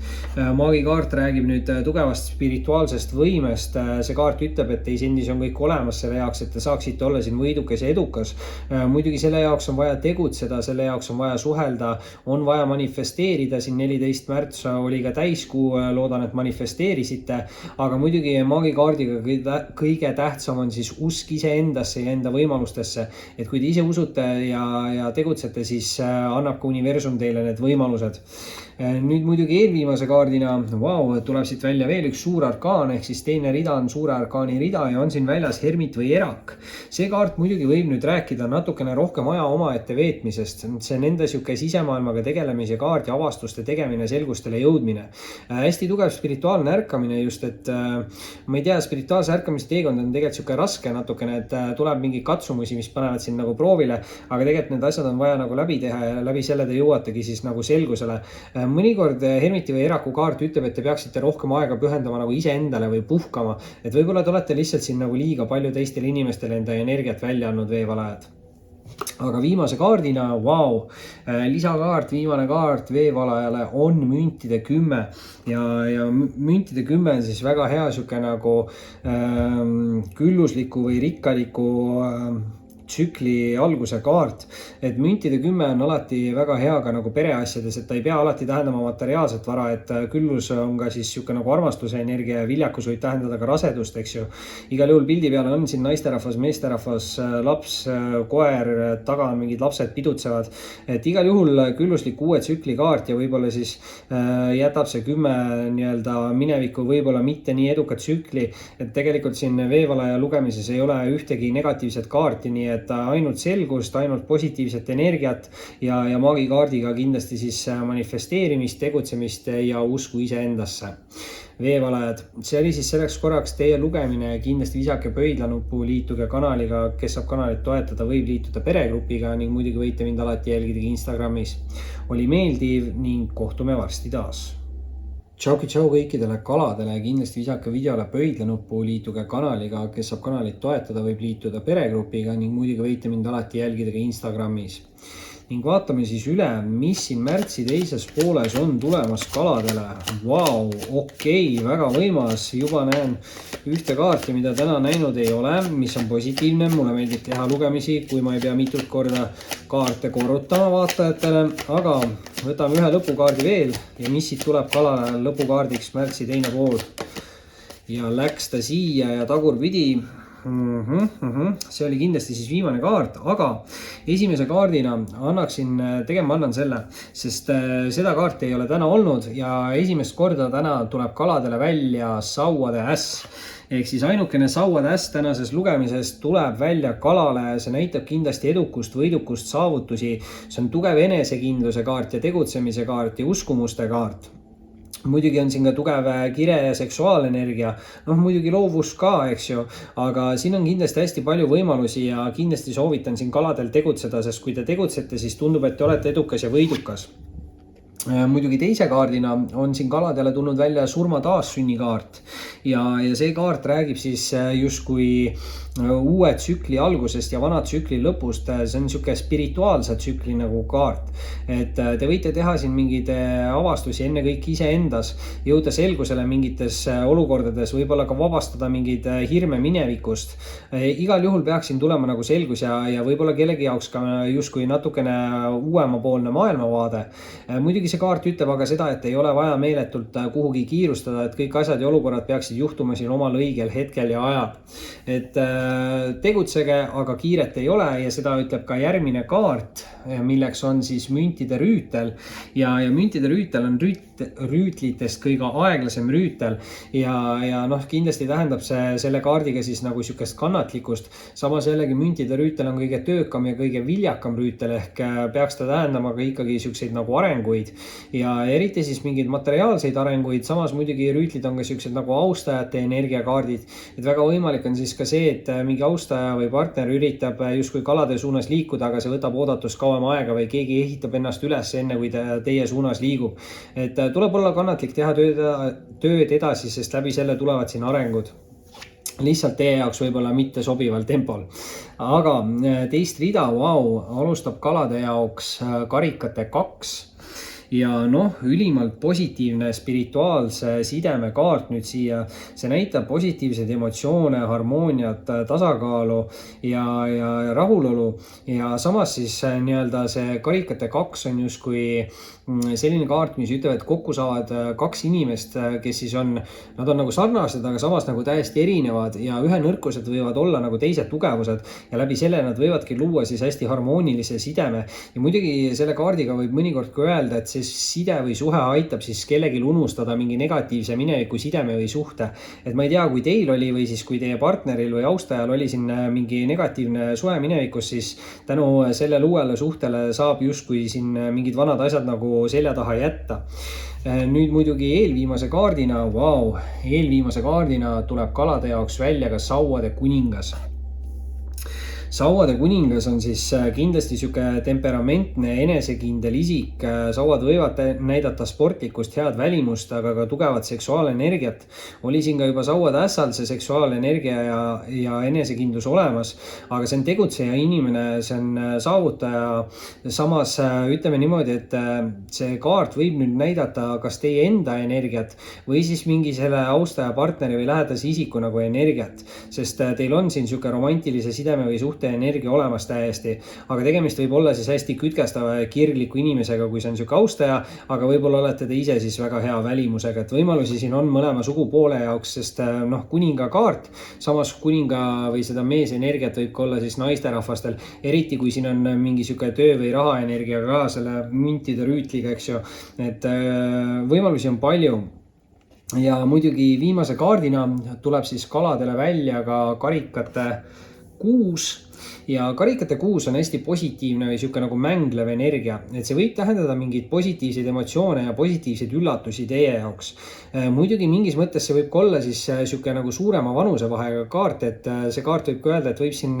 Maagikaart räägib nüüd tugevast spirituaalsest võimest. See kaart ütleb, et teis endis on kõik olemas selle jaoks, et te saaksite olla siin võidukas ja edukas. Muidugi selle jaoks on vaja tegutseda, selle jaoks on vaja suhelda, on vaja manifesteerida. Siin 14. märts oli ka täiskuu, loodan, et manifesteerisite. Aga muidugi maagikaardiga kõige tähtsam on siis usk iseendasse ja enda võimalustesse. Et kui te ise usute ja tegutsete, siis annab ka universum teile need võimalused. Nüüd muidugi eelviimase kaardina, tuleb siit välja veel üks suur arkaan, ehk siis teine rida on suure arkaani rida ja on siin väljas hermit või erak. See kaart muidugi võib nüüd rääkida natukene rohkem aja omaette veetmisest. See on enda siuke sisemaailmaga tegelemise kaart ja avastuste tegemine, selgustele jõudmine. Hästi tugev spirituaalne ärkamine just, et ma ei tea, spirituaalse ärkamise teekond on tegelikult siuke raske natukene, et tuleb mingi katsumusi, mis panevad siin nagu proovile, aga tegelikult need asjad on vaja nagu läbi teha ja läbi selle te jõuategi siis nagu selgusele. Mõnikord hermiti või eraku kaart ütleb, et te peaksite rohkem aega pühendama nagu iseendale või puhkama, et võib-olla te olete lihtsalt siin nagu liiga palju teistele inimestele enda energiat välja andnud veevalajad. Aga viimase kaardina, lisakaart, viimane kaart veevalajale on müntide 10 ja müntide 10 on siis väga hea siuke nagu küllusliku või rikkaliku tsükli alguse kaart, et müntide 10 on alati väga hea ka nagu pereasjades, et ta ei pea alati tähendama materiaalset vara, et küllus on ka siis siuke nagu armastuse energia ja viljakus võib tähendada ka rasedust, eks ju. Igal juhul pildi peale on siin naisterahvas, meesterahvas, laps, koer, taga on mingid lapsed pidutsevad, et igal juhul külluslik uue tsükli kaart ja võib-olla siis jätab see 10 nii-öelda minevikku võib-olla mitte nii edukat tsükli, et tegelikult siin veevalaja lugemises ei ole ühtegi negatiivset kaarti, nii näidata ainult selgust, ainult positiivset energiat ja maagikaardiga kindlasti siis manifesteerimist, tegutsemist ja usku iseendasse. Veevalajad, see oli siis selleks korraks teie lugemine. Kindlasti visake pöidlanupu, liituge kanaliga, kes saab kanalit toetada, võib liituda peregrupiga ning muidugi võite mind alati jälgida Instagramis. Oli meeldiv ning kohtume varsti taas. Tšau kõikidele kaladele, kindlasti visake videole pöidlanupu, liituge kanaliga, kes saab kanalit toetada, võib liituda peregrupiga ning muidugi võite mind alati jälgida ka Instagramis. Ning vaatame siis üle, mis siin märtsi teises pooles on tulemas kaladele. Vau, okei, väga võimas. Juba näen ühte kaarti, mida täna näinud ei ole, mis on positiivne. Mulle meeldib teha lugemisi, kui ma ei pea mitut korda kaarte korrutama vaatajatele. Aga võtame ühe lõpukaardi veel ja mis siit tuleb kalale lõpukaardiks märtsi teine pool. Ja läks ta siia ja tagurpidi. See oli kindlasti siis viimane kaart, aga esimese kaardina annan selle, sest seda kaarti ei ole täna olnud ja esimest korda täna tuleb kaladele välja sauade äss. Ehk siis ainukene sauade äss tänases lugemises tuleb välja kalale, see näitab kindlasti edukust, võidukust, saavutusi. See on tugev enesekindluse kaart ja tegutsemise kaart ja uskumuste kaart. Muidugi on siin ka tugev kire ja seksuaalenergia, muidugi loovus ka, eks ju, aga siin on kindlasti hästi palju võimalusi ja kindlasti soovitan siin kaladel tegutseda, sest kui te tegutsete, siis tundub, et te olete edukas ja võidukas. Muidugi teise kaardina on siin kaladele tulnud välja surma taassünni kaart ja see kaart räägib siis justkui uue tsükli algusest ja vana tsükli lõpust. See on niisugune spirituaalse tsükli nagu kaart, et te võite teha siin mingeid avastusi enne kõik iseendas, jõuda selgusele mingites olukordades, võib-olla ka vabastada mingeid hirme minevikust. Igal juhul peaks siin tulema nagu selgus ja võib-olla kellegi jaoks ka justkui natukene uuemapoolne maailmavaade. Muidugi see kaart ütleb aga seda, et ei ole vaja meeletult kuhugi kiirustada, et kõik asjad ja olukorrad peaksid juhtuma siin omal õigel hetkel ja ajal. Et tegutsege, aga kiiret ei ole ja seda ütleb ka järgmine kaart, milleks on siis müntide rüütel ja müntide rüütel on rüütlitest kõige aeglasem rüütel ja kindlasti tähendab see selle kaardiga siis nagu sükest kannatlikkust. Samas jällegi müntide rüütel on kõige töökam ja kõige viljakam rüütel ehk peaks ta tähendama ka ikkagi sükseid nagu arenguid ja eriti siis mingeid materiaalseid arenguid. Samas muidugi rüütlid on ka sükseid nagu austajate energiakaardid, et väga võimalik on siis ka see, et mingi austaja või partner üritab justkui kalade suunas liikuda, aga see võtab oodatust kauem aega või keegi ehitab ennast üles enne, kui teie suunas liigub. Et tuleb olla kannatlik, teha tööd edasi, sest läbi selle tulevad siin arengud. Lihtsalt teie jaoks võib-olla mitte sobival tempol. Aga teist rida, alustab kalade jaoks karikate 2. Ja ülimalt positiivne spirituaalse sideme kaart nüüd siia. See näitab positiivseid emotsioone, harmooniat, tasakaalu ja rahulolu. Ja samas siis nii-öelda see karikate 2 on justkui selline kaart, mis ütleb, et kokku saavad kaks inimest, kes siis nad on nagu sarnased, aga samas nagu täiesti erinevad ja ühe nõrkused võivad olla nagu teised tugevused ja läbi selle nad võivadki luua siis hästi harmoonilise sideme. Ja muidugi selle kaardiga võib mõnikord ka öelda, et see side või suhe aitab siis kellelgi unustada mingi negatiivse mineviku sideme või suhte. Et ma ei tea, kui teil oli või siis kui teie partneril või austajal oli siin mingi negatiivne suhe minevikus, siis tänu sellele uuele suhtele saab justkui siin mingid vanad asjad nagu selja taha jätta. Nüüd muidugi eelviimase kaardina tuleb kalade jaoks välja ka sauade kuningas. Sauade kuningas on siis kindlasti siuke temperamentne, enesekindel isik. Sauad võivad näidata sportlikust, head välimust, aga ka tugevat seksuaalenergiat. Oli siin ka juba sauade ässal see seksuaalenergia ja enesekindlus olemas, aga see on tegutseja inimene, see on saavutaja. Samas ütleme niimoodi, et see kaart võib nüüd näidata kas teie enda energiat või siis mingi selle austaja partneri või lähedase isiku nagu energiat, sest teil on siin siuke romantilise sideme või suhte energia olemas täiesti, aga tegemist võib olla siis hästi kütkestava ja kirgliku inimesega, kui see on siuke austaja, aga võib-olla olete te ise siis väga hea välimusega, et võimalusi siin on mõlema sugupoole jaoks, sest kuninga kaart, samas kuninga või seda meesenergiat võib ka olla siis naisterahvastel, eriti kui siin on mingi siuke töö või rahaenergia ka selle müntide rüütliga, eks ju, et võimalusi on palju. Ja muidugi viimase kaardina tuleb siis kaladele välja ka karikate kuus ja karikate kuus on hästi positiivne või sihuke nagu mänglev energia, et see võib tähendada mingeid positiivseid emotsioone ja positiivseid üllatusi teie jaoks. Muidugi mingis mõttes see võib ka olla siis sihuke nagu suurema vanusevahega kaart, et see kaart võib ka öelda, et võib siin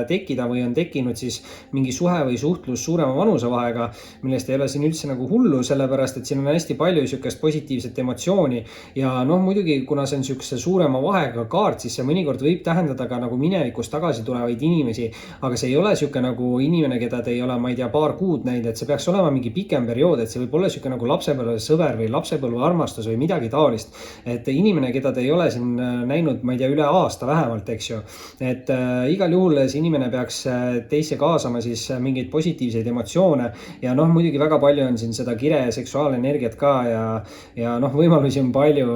tekkida või on tekkinud siis mingi suhe või suhtlus suurema vanusevahega, millest ei ole siin üldse nagu hullu, sellepärast et siin on hästi palju sihukest positiivset emotsiooni ja noh, muidugi kuna see on sihukese suurema vahega kaart, siis see mõnikord võib tähendada ka nagu minevikus tagasi tulevaid inimesi, aga see ei ole sihuke nagu inimene, keda te ei ole, ma ei tea, paar kuud näinud, et see peaks olema mingi pikem periood, et see võib olla sihuke nagu lapsepõlvesõber või lapsepõlvearmastus või midagi taolist. Et inimene, keda te ei ole siin näinud, ma ei tea, üle aasta vähemalt, eks ju. Et igal juhul see inimene peaks teisse kaasama siis mingeid positiivseid emotsioone ja noh, muidugi väga palju on siin seda kire ja seksuaalenergiat ka ja noh, võimalusi on palju,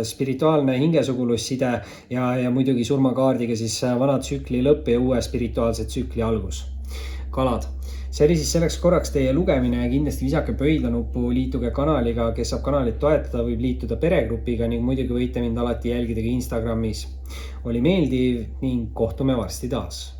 spirituaalne hingesugulusside ja muidugi surmakaardiga siis vana tsükli lõpp ja uue spirituaalse tsükli algus. Kalad. See oli siis selleks korraks teie lugemine ja kindlasti visake pöidlanuppu, liituge kanaliga, kes saab kanalit toetada, võib liituda peregrupiga ning muidugi võite mind alati jälgida ka Instagramis. Oli meeldiv ning kohtume varsti taas.